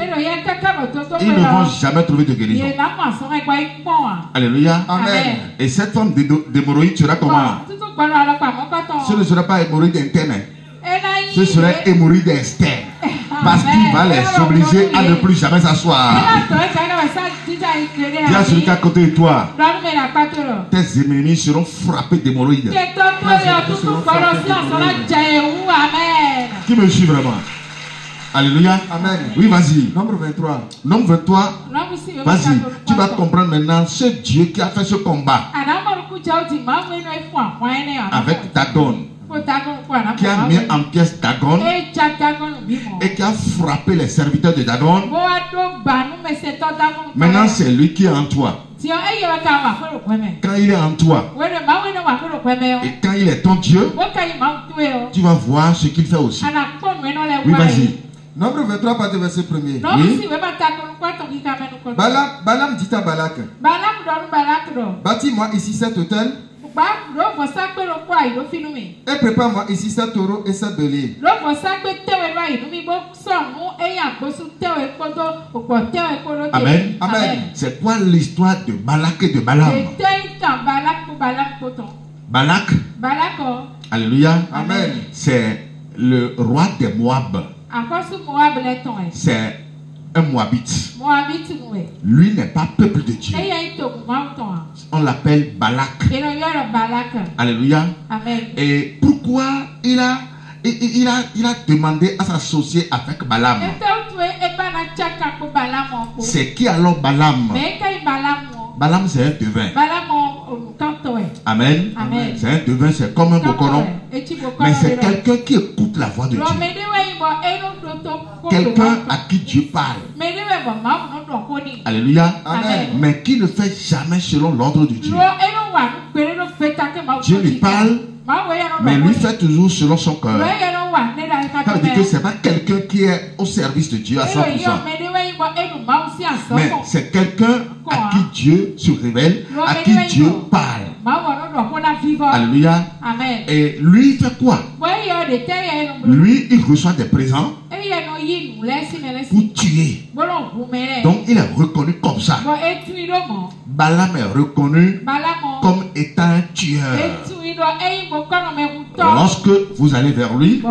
ils ne vont jamais trouver de guérison. Alléluia. Amen. Et cette forme d'hémorroïde sera comment? Ce ne sera pas hémorroïde interne. Ce serait hémorroïde externe. Parce qu'il va les obliger à ne plus jamais s'asseoir. Dis à celui qui est à côté de toi. Tes ennemis seront frappés d'hémorroïdes. Qui me suit vraiment? Alléluia. Amen. Oui, vas-y. Nombre 23. Nombre 23. Vas-y. Tu vas comprendre maintenant ce Dieu qui a fait ce combat avec Dagon, qui a mis en pièce Dagon et qui a frappé les serviteurs de Dagon. Maintenant, c'est lui qui est en toi. Quand il est en toi et quand il est ton Dieu, tu vas voir ce qu'il fait aussi. Oui, vas-y. Nombre 23, pas de verset 1er. Oui. Balaam dit à Balak, bâtis-moi ici cet autel et prépare-moi ici cet taureau et cet bélier. Amen. Amen. C'est quoi l'histoire de Balak et de Balaam? Balak, alléluia. Amen. C'est le roi des Moab. C'est un Moabite. Lui n'est pas peuple de Dieu. On l'appelle Balak. Alléluia. Amen. Et pourquoi il a demandé à s'associer avec Balaam? C'est qui alors Balaam? Balaam, c'est un devin. Amen. C'est un devin, c'est comme un bokonon. Mais c'est quelqu'un qui écoute la voix de Dieu. Quelqu'un à qui Dieu parle. Alléluia. Amen. Mais qui ne fait jamais selon l'ordre de Dieu. Dieu lui parle, mais lui fait toujours selon son cœur. Ça veut dire que ce n'est pas quelqu'un qui est au service de Dieu à 100%. Mais c'est quelqu'un à qui Dieu se révèle, à qui Dieu parle. Alléluia. Et lui, il fait quoi? Lui, il reçoit des présents pour tuer. Donc, il est reconnu comme ça. Balaam est reconnu comme étant un tueur. Lorsque vous allez vers lui,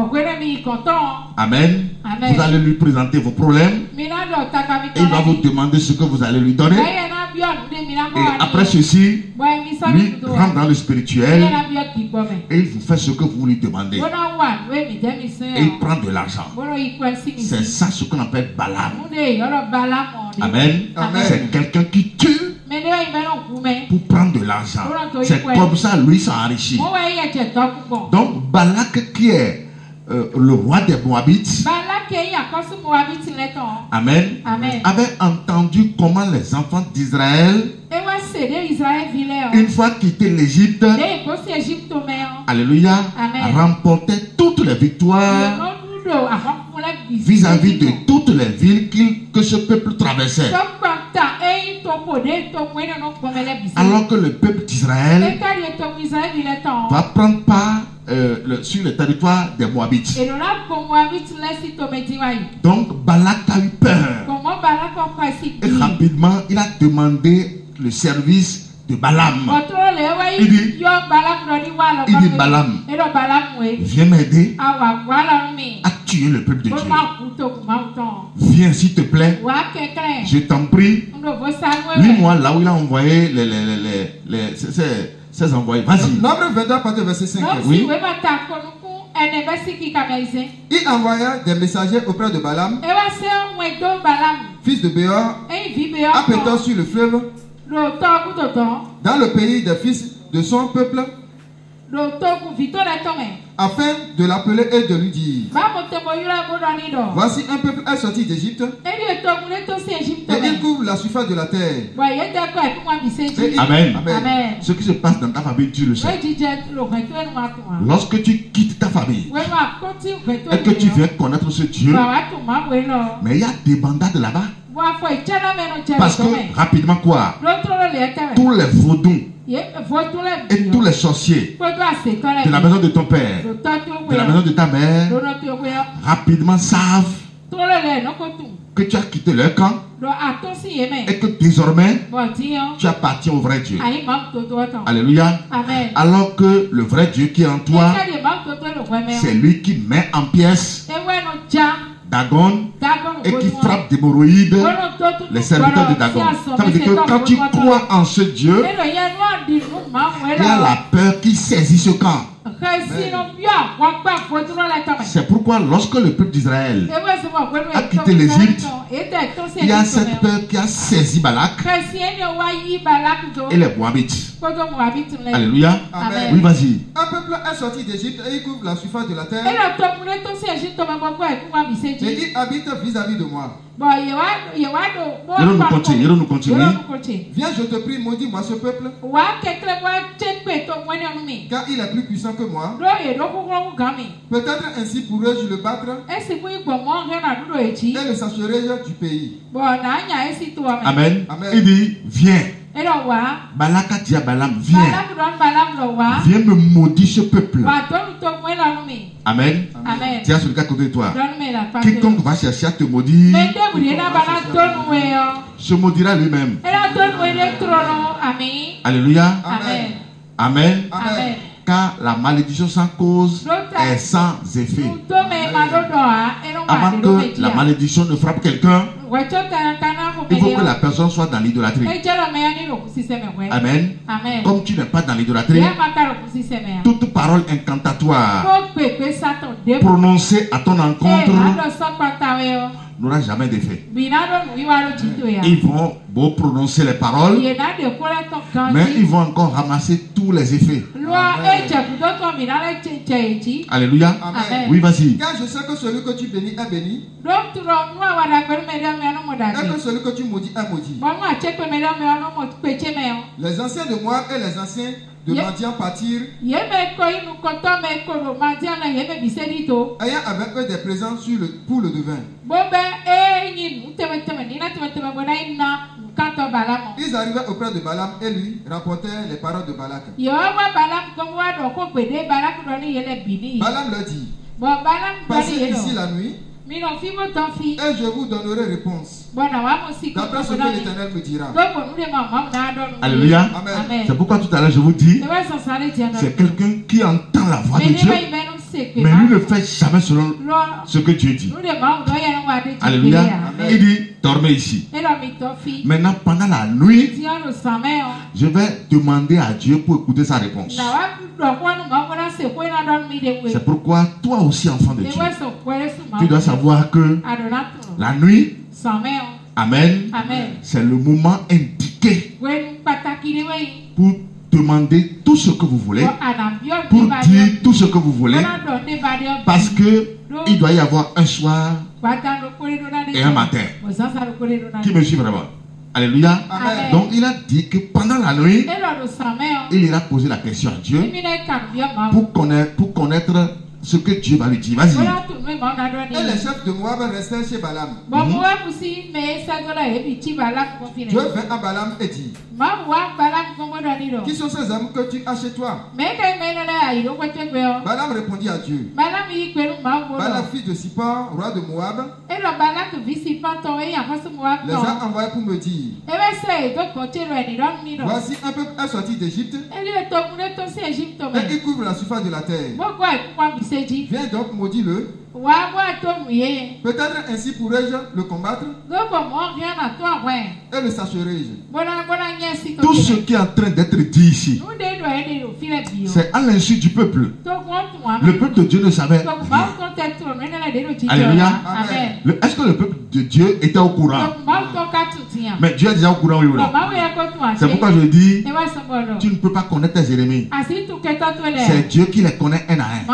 Amen, vous allez lui présenter vos problèmes et il va vous demander ce que vous allez lui donner. Et après ceci, lui rentre dans le spirituel et il vous fait ce que vous lui demandez. Et il prend de l'argent. C'est ça ce qu'on appelle Balaam. Amen. C'est quelqu'un qui tue pour prendre de l'argent. C'est comme ça lui s'enrichit. Donc Balak qui est le roi des Moabites, Amen, avait entendu comment les enfants d'Israël, une fois quitté l'Égypte, alléluia, remportaient toutes les victoires vis-à-vis de toutes les villes que ce peuple traversait. Alors que le peuple d'Israël va prendre part sur le territoire des Moabites. Donc Balak a eu peur. Et rapidement, il a demandé le service de Balaam. Il dit Balaam, viens m'aider à tuer le peuple de Dieu. Viens s'il te plaît. Je t'en prie. Lis-moi là où il a envoyé ses envoyés. Vas-y. Nombre 22, partir verset 5. Oui. Il envoya des messagers auprès de Balaam, fils de Béor, apétant sur le fleuve, dans le pays des fils de son peuple, afin de l'appeler et de lui dire: voici un peuple est sorti d'Égypte et il couvre la surface de la terre. Amen. Ce qui se passe dans ta famille, tu le sais. Lorsque tu quittes ta famille et que tu viens connaître ce Dieu, mais il y a des bandades là-bas. Parce que rapidement quoi? Tous les vaudous et tous les sorciers de la maison de ton père, de la maison de ta mère, rapidement savent que tu as quitté leur camp et que désormais tu appartiens au vrai Dieu. Alléluia. Alors que le vrai Dieu qui est en toi, c'est lui qui met en pièces Dagon et qui frappe d'hémorroïdes les serviteurs de Dagon. Ça veut dire que quand tu crois en ce Dieu, il y a la peur qui saisit ce camp. C'est pourquoi lorsque le peuple d'Israël a quitté l'Égypte, il y a cette peur qui a saisi Balak et les Moabites. Alléluia. Amen. Oui, vas-y. Un peuple est sorti d'Égypte et il couvre la surface de la terre. Et il habite vis-à-vis de moi. Nous continuons. Viens, je te prie, maudis-moi ce peuple, car il est plus puissant que moi. Peut-être ainsi pourrais-je le battre et le s'assurer du pays. Amen. Il dit, viens. Balak a dit à Balaam, viens me maudire ce peuple. Amen. Tiens sur le cas côté de toi. Quiconque va chercher à te maudire se maudira lui-même. Alléluia. Amen. Car la malédiction sans cause est sans effet. Avant que la malédiction ne frappe quelqu'un, il faut que la personne soit dans l'idolâtrie. Amen. Comme tu n'es pas dans l'idolâtrie, toute parole incantatoire prononcé à ton encontre n'aura jamais d'effet. Ils vont beau prononcer les paroles, mais ils vont encore ramasser tous les effets. Alléluia. Amen. Oui, vas-y. Car je sais que celui que tu bénis est béni, et que celui que tu maudis est maudit. Les anciens de Moab et les anciens de Madian partirent, ayant avec eux des présents pour le devin. Ils arrivaient auprès de Balaam et lui rapportèrent les paroles de Balak. Balaam leur dit, passez ici la nuit, et je vous donnerai réponse d'après ce que l'Éternel me dira. Alléluia. Amen. C'est pourquoi tout à l'heure je vous dis, c'est quelqu'un qui entend la voix de Dieu, mais lui ne fait jamais selon ce que Dieu dit. Alléluia. Il dit, dormez ici. Maintenant, pendant la nuit, je vais demander à Dieu pour écouter sa réponse. C'est pourquoi toi aussi, enfant de Dieu, tu dois savoir que la nuit, amen, c'est le moment indiqué pour demander tout ce que vous voulez, pour dire tout ce que vous voulez, parce que il doit y avoir un soir et un matin. Qui me suit vraiment? Alléluia. Amen. Donc il a dit que pendant la nuit, il ira poser la question à Dieu pour connaître ce que Dieu va lui dire. Vas-y. Et les chefs de Moab restèrent chez Balaam. Dieu vint à Balaam et dit, qui sont ces hommes que tu as chez toi? Balaam répondit à Dieu, Balaam, fils de Sippor, roi de Moab, les a envoyés pour me dire, voici un peuple est sorti d'Égypte et il couvre la surface de la terre. Viens donc, maudis-le. Peut-être ainsi pourrais-je le combattre et le sacherai-je. Tout ce qui est en train d'être dit ici, c'est à l'insu du peuple. Le peuple de Dieu ne savait rien. Alléluia. Est-ce que le peuple de Dieu était au courant? Mais Dieu est déjà au courant, oui ou non? C'est pourquoi je dis, tu ne peux pas connaître tes ennemis. C'est Dieu qui les connaît un à un.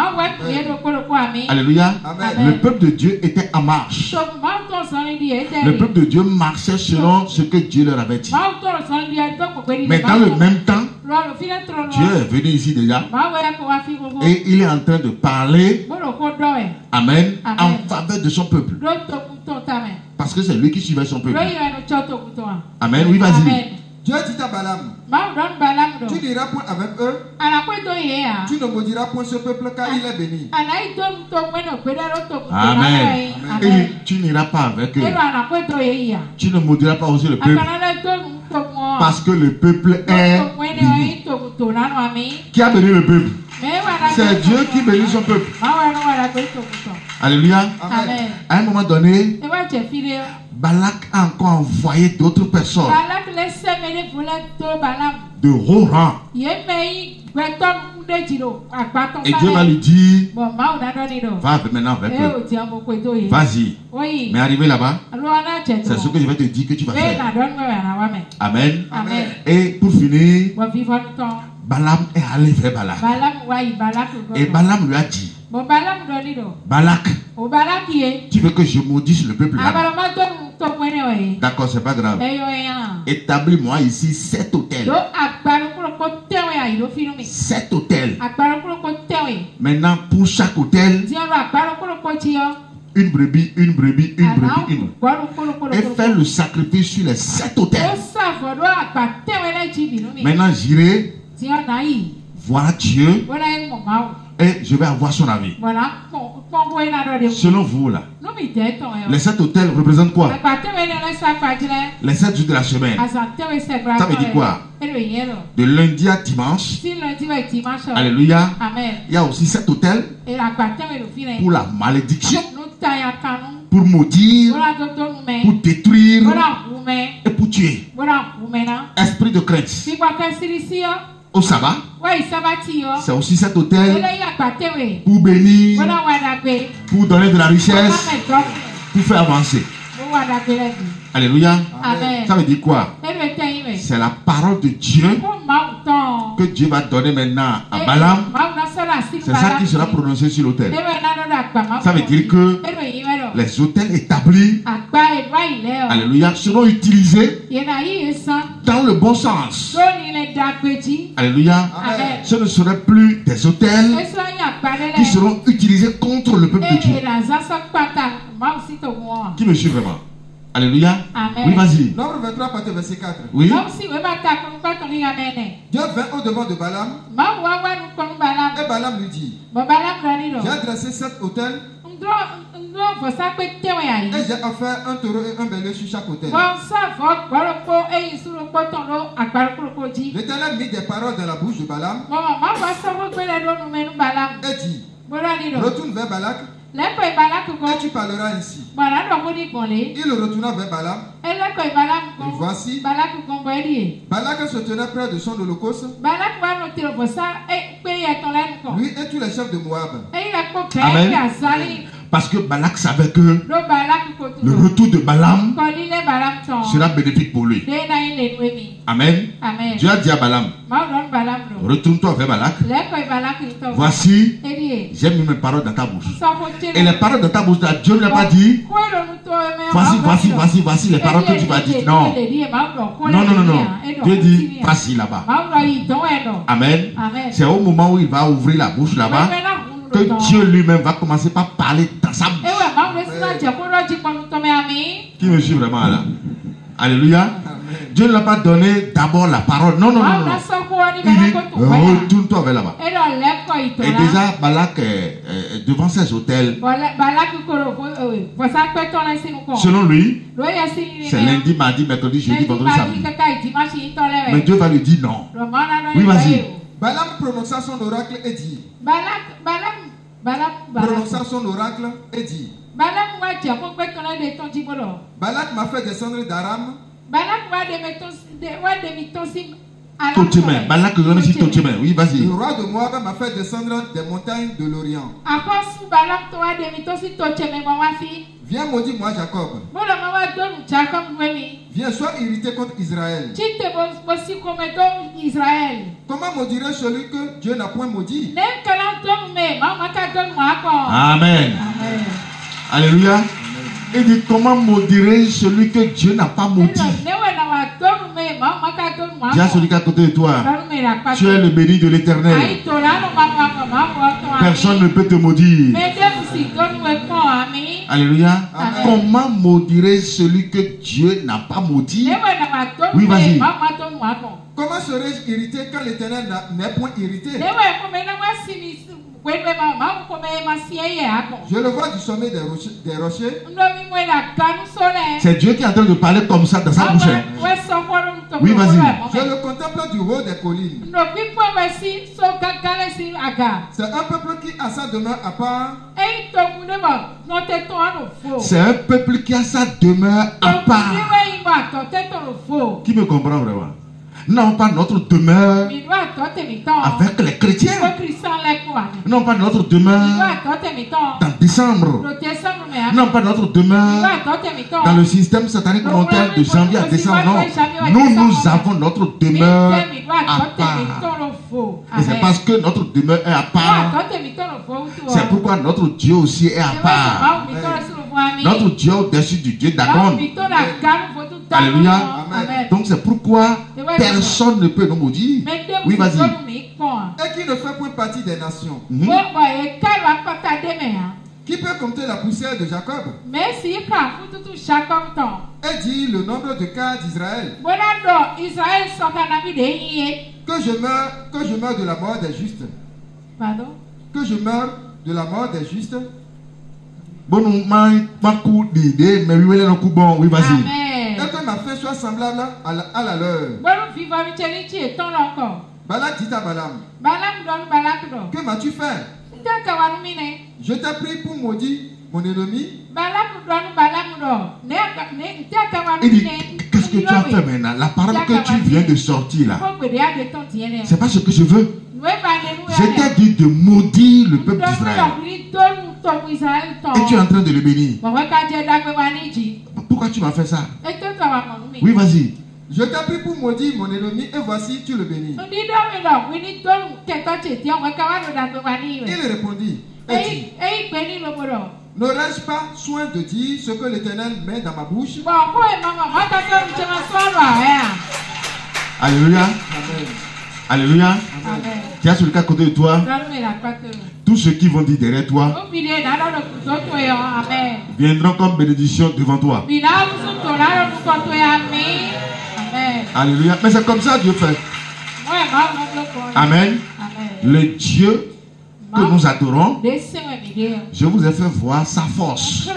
Alléluia. Amen. Le peuple de Dieu était en marche. Le peuple de Dieu marchait selon ce que Dieu leur avait dit. Mais dans le même temps, Dieu est venu ici déjà et il est en train de parler, amen, en faveur de son peuple. Parce que c'est lui qui suivait son peuple. Amen, oui, vas-y. Dieu dit à Balaam, tu n'iras point avec eux, tu ne maudiras point ce peuple car il est béni. Amen. Et tu n'iras pas avec eux. Tu ne maudiras pas aussi le peuple. Parce que le peuple est béni. Qui a béni le peuple? C'est Dieu qui bénit son peuple. Alléluia. Amen. À un moment donné, Balak a encore envoyé d'autres personnes de haut rang. Et Dieu va lui dire, va maintenant avec eux. Vas-y. Mais arrivé là-bas, c'est ce que je vais te dire que tu vas faire. Amen. Amen. Et pour finir, Balaam est allé vers Balak. Et Balaam lui a dit, Balak, tu veux que je maudisse le peuple là? D'accord, c'est pas grave. Établis-moi ici 7 hôtels. 7 hôtels. Maintenant, pour chaque hôtel, une brebis, une brebis, une brebis, une. Et fais le sacrifice sur les 7 hôtels. Maintenant, j'irai voir Dieu et je vais avoir son avis. Selon vous, là, les 7 hôtels représentent quoi? Les 7 jours de la semaine. Ça veut dire quoi? De lundi à dimanche. Alléluia. Il y a aussi 7 hôtels pour la malédiction, pour maudire, pour détruire et pour tuer. Esprit de crainte. au sabbat. C'est aussi cet autel pour bénir, pour donner de la richesse, pour faire avancer. Alléluia. Amen. Ça veut dire quoi? C'est la parole de Dieu que Dieu va donner maintenant à Balaam. C'est ça qui sera prononcé sur l'autel. Ça veut dire que les autels établis, alléluia, seront utilisés dans le bon sens. Alléluia. Amen. Ce ne seraient plus des autels qui seront utilisés contre le peuple de Dieu. Qui me suit vraiment? Alléluia. Amen. Oui, vas-y. Nombre 23, partie verset 4. Oui. Dieu vint au devant de Balaam. Et Balaam lui dit: j'ai adressé 7 autels. Et j'ai offert un taureau et un bélier sur chaque autel. L'Éternel mit des paroles dans la bouche de Balaam. Et dit: retourne vers Balak. Et tu parleras ainsi. Il retourna vers Balaam. Et voici, Balak se tenait près de son holocauste. Lui et tous les chefs de Moab. Amen. Parce que Balak savait que le retour de Balaam sera bénéfique pour lui. Amen. Amen. Dieu a dit à Balaam: retourne-toi vers Balak. Voici, j'ai mis mes paroles dans ta bouche. Et les paroles de ta bouche, Dieu ne l'a pas dit: voici les paroles que tu vas dire. Non. Non. Dieu dit: voici là-bas. Amen. C'est au moment où il va ouvrir la bouche là-bas que Dieu lui-même va commencer par parler dans sa bouche. Qui me suit vraiment là? Alléluia. Amen. Dieu ne l'a pas donné d'abord la parole. Non. Il dit: retourne-toi vers là-bas. Et déjà, Balak est devant ses autels. Selon lui, c'est lundi, mardi, mercredi, jeudi, vendredi, samedi. Mais Dieu va lui dire non. Oui, vas-y. Balaam prononça son oracle et dit: prononça son oracle et dit: Balak m'a fait descendre d'Aram. Balak, oui, vas-y. Le roi de Moab m'a fait descendre des montagnes de l'Orient. Viens maudire moi Jacob. Viens, sois irrité contre Israël. Comment maudirais celui que Dieu n'a point maudit? Amen. Alléluia. Il dit: comment maudirais celui que Dieu n'a pas maudit? Dis à celui qui est à côté de toi: tu es le béni de l'Éternel. Personne ne peut te maudire. Alléluia. Amen. Comment maudirait celui que Dieu n'a pas maudit? Oui, vas-y. Comment serais-je irrité quand l'Éternel n'est point irrité? Je le vois du sommet des rochers. C'est Dieu qui est en train de parler comme ça dans sa bouche. Oui, vas-y. Je le contemple du haut des collines. C'est un peuple qui a sa demeure à part. C'est un peuple qui a sa demeure à part. Qui me comprend vraiment? Non, pas notre demeure avec les chrétiens. Non, pas notre demeure dans décembre. Non, pas notre demeure dans le système satanique mondial de janvier à décembre. Non, nous avons notre demeure à part. Et c'est parce que notre demeure est à part. C'est pourquoi notre Dieu aussi est à part. Notre Dieu au-dessus du Dieu d'Agon. Alléluia. Donc c'est pourquoi personne ne peut nous maudire. Oui, vas-y. Et qui ne fait point partie des nations. Qui peut compter la poussière de Jacob? Et dit le nombre de cas d'Israël. Que je meurs de la mort des justes. Pardon? Que je meurs de la mort des justes. Oui, vas-y. Et que ma fin soit semblable à la leur. Balak dit à Balaam: que m'as-tu fait? Je t'ai pris pour maudire mon ennemi. Il dit: qu'est-ce que tu as fait maintenant, la parole que tu viens de sortir là, c'est pas ce que je veux. Je t'ai dit de maudire le peuple d'Israël. Et tu es en train de le bénir. Pourquoi tu m'as fait ça? Oui, vas-y. Je t'ai pris pour maudire mon ennemi et voici tu le bénis. Il répondit et dit, n'aurais-je pas soin de dire ce que l'Éternel met dans ma bouche? Alléluia. Amen. Alléluia. Amen. Tu as sur le cas à côté de toi. Tous ceux qui vont dire derrière toi viendront comme bénédiction devant toi. Alléluia. Mais c'est comme ça Dieu fait. Amen. Le Dieu que nous adorons, je vous ai fait voir sa force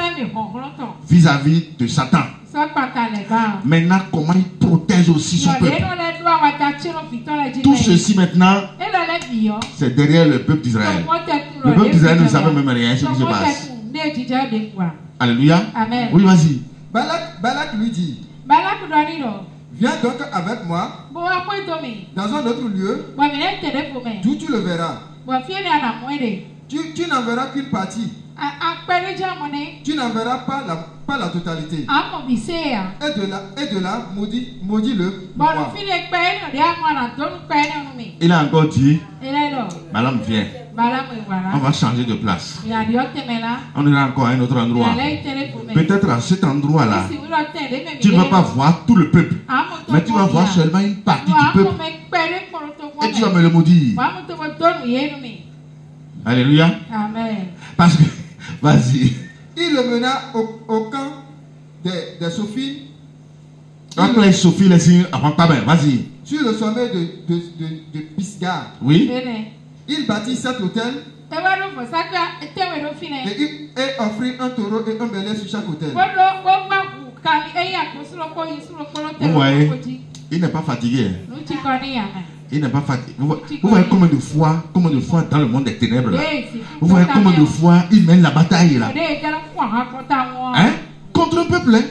vis-à-vis de Satan. Maintenant, comment il protège aussi son peuple. Tout ceci maintenant, c'est derrière le peuple d'Israël. Le peuple d'Israël ne savait même rien ce qui se passe. Alléluia. Amen. Oui, vas-y. Balak lui dit, viens donc avec moi dans un autre lieu d'où tu le verras. Tu n'en verras qu'une partie. Tu n'en verras pas la totalité. Et de là, maudis-le. Il a encore dit, Balaam viens. On va changer de place. On ira encore à un autre endroit. Peut-être à cet endroit-là, tu ne vas pas voir tout le peuple, mais tu vas voir seulement une partie du peuple. Et tu vas me le maudire. Alléluia. Amen. Parce que, vas-y. Il le mena au camp des Sophies. Les Sophies, les signes, vas-y. Sur le sommet de Pisgah. Oui. Il bâtit cet hôtel. Et offrit un taureau et un bélier sur chaque hôtel. Vous voyez, il n'est pas fatigué. Il n'est pas fatigué. Vous voyez combien de fois dans le monde des ténèbres là. Vous voyez combien de fois il mène la bataille là. Hein? Contre un peuple. Hein?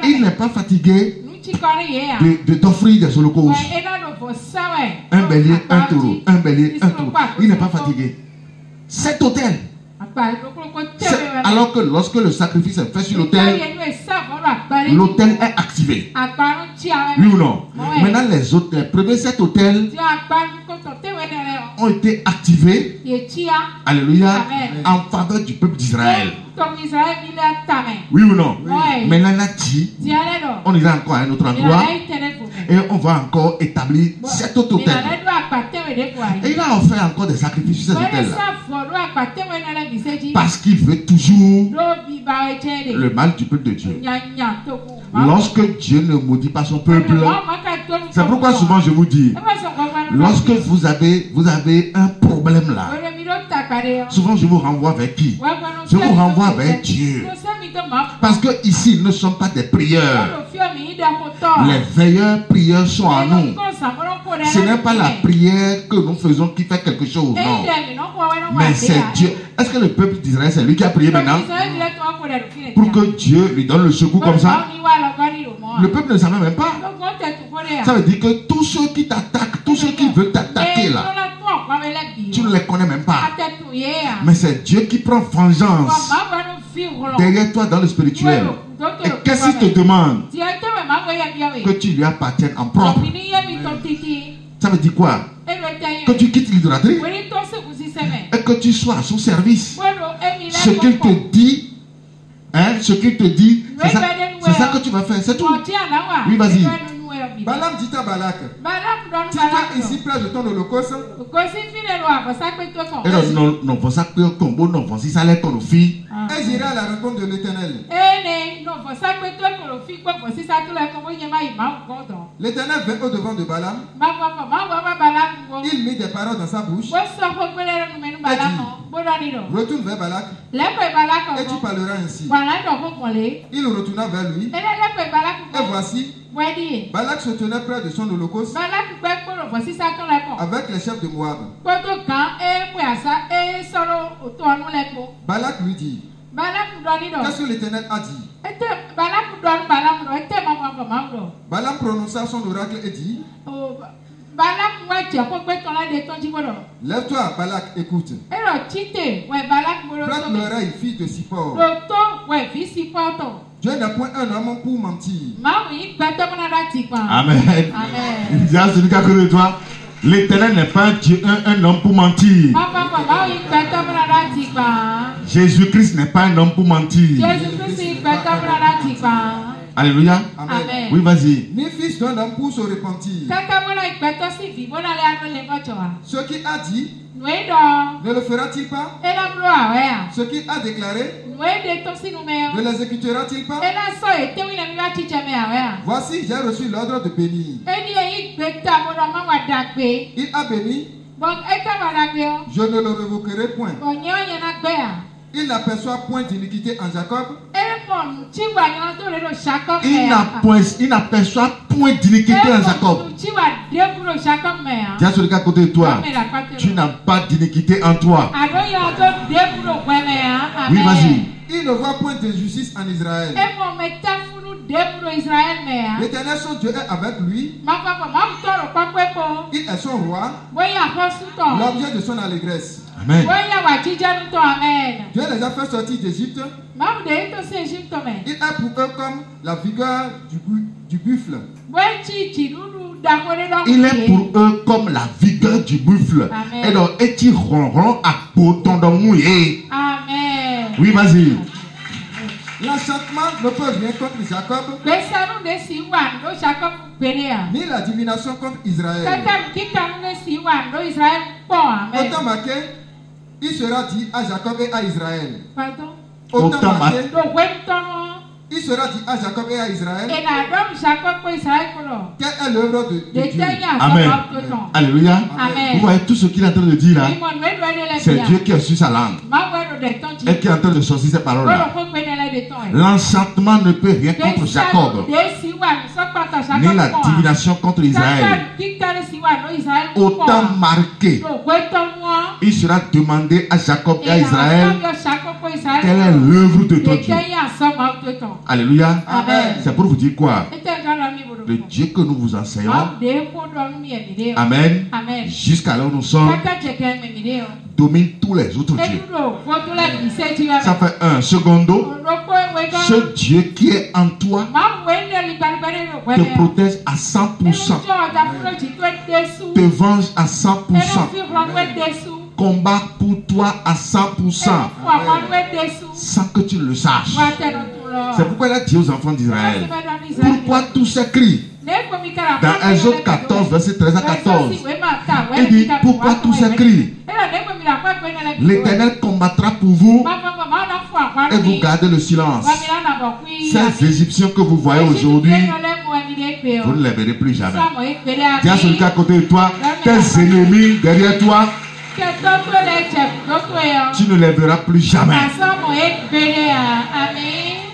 Il n'est pas fatigué d'offrir des holocaustes. Un bélier, un taureau, un bélier, un taureau. Il n'est pas fatigué. Cet hôtel. Alors que lorsque le sacrifice est fait sur l'autel, l'autel est activé. Oui ou non? Maintenant les premiers 7 hôtels ont été activés. Alléluia. En faveur du peuple d'Israël. Oui ou non? Maintenant on ira encore à un autre endroit et on va encore établir 7 autres hôtels. Et il a offert encore des sacrifices sur ces hôtels-là. Parce qu'il veut toujours le mal du peuple de Dieu. Lorsque Dieu ne maudit pas son peuple, c'est pourquoi souvent je vous dis, lorsque vous avez un problème là, souvent je vous renvoie vers qui? Je vous renvoie vers Dieu. Parce que ici, nous ne sommes pas des prieurs. Les veilleurs prieurs sont en nous. Ce n'est pas la prière que nous faisons qui fait quelque chose, non. Mais c'est Dieu. Est-ce que le peuple d'Israël, c'est lui qui a prié maintenant pour que Dieu lui donne le secours comme ça? Le peuple ne savait même pas. Ça veut dire que tous ceux qui t'attaquent, tous ceux qui veulent t'attaquer là, tu ne les connais même pas. Mais c'est Dieu qui prend vengeance derrière toi dans le spirituel. Et qu'est-ce qu'il te demande? Que tu lui appartiennes en propre. Ça veut dire quoi? Que tu quittes l'idolâtrie et que tu sois à son service. Ce qu'il te dit, c'est ça que tu vas faire, c'est tout. Oui, vas-y. Balaam dit à Balak, tu es ici près de ton holocauste. Et j'irai à la rencontre de l'Éternel. L'Éternel vint au devant de Balaam. Il mit des paroles dans sa bouche. Et dit, retourne vers Balak et tu parleras ainsi. Il retourna vers lui. Et voici, Balak se tenait près de son holocauste avec les chefs de Moab. Balak lui dit, Qu'est-ce que l'Éternel a dit? Balaam prononça son oracle et dit: lève-toi, Balak, écoute. Prête l'oreille, fille de Sippor. Dieu n'est point un homme pour mentir. Amen. Dis à celui qui est à côté de toi: l'Éternel n'est pas un homme pour mentir. Jésus-Christ n'est pas un homme pour mentir. Alléluia. Amen. Oui, vas-y. Ni fils d'un homme pour se repentir. Ce qu'il a dit, ne le fera-t-il pas? Ce qu'il a déclaré, ne l'exécutera-t-il pas? Voici, j'ai reçu l'ordre de bénir. Il a béni, je ne le révoquerai point. Il n'aperçoit point d'iniquité en Jacob. Il n'aperçoit point d'iniquité en Jacob. Dis à celui qui est à côté de toi: tu n'as pas d'iniquité en toi. Oui, vas-y. Il ne voit point d'injustice en Israël. L'Éternel son Dieu est avec lui. Il est son roi, l'objet de son allégresse. Amen. Dieu les a fait sortir d'Égypte. Il est pour eux comme la vigueur du buffle. Il est pour eux comme la vigueur du buffle. Et donc, et-il ronron à poton de mouillé. Amen. Oui, vas-y. L'enchantement ne peut rien contre Jacob, ni la divination contre Israël. Autant marqué, il sera dit à Jacob et à Israël. Pardon? Autant marqué, il sera dit à Jacob et à Israël. Quelle est l'œuvre de Dieu? Amen. Alléluia. Vous voyez tout ce qu'il est en train de dire là. C'est Dieu qui est sur sa langue et qui est en train de sortir ces paroles là. L'enchantement ne peut rien contre Jacob, ni la divination contre Israël. Autant marqué, il sera demandé à Jacob et à Israël quelle est l'œuvre de ton Dieu. Alléluia. C'est pour vous dire quoi? Le Dieu que nous vous enseignons, Amen, jusqu'à là où nous sommes, domine tous les autres dieux. Ça fait un secondo. Ce Dieu qui est en toi te protège à 100%, te venge à 100%, combat pour toi à 100%, sans que tu le saches. C'est pourquoi il a dit aux enfants d'Israël: pourquoi tous ces cris? Dans Exode 14, verset 13 à 14, il dit: pourquoi tous ces cris? L'Éternel combattra pour vous et vous gardez le silence. Ces Égyptiens que vous voyez aujourd'hui, vous ne les verrez plus jamais. Dis à celui qui est à côté de toi: tes ennemis derrière toi, tu ne les verras plus jamais.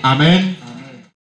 Amen.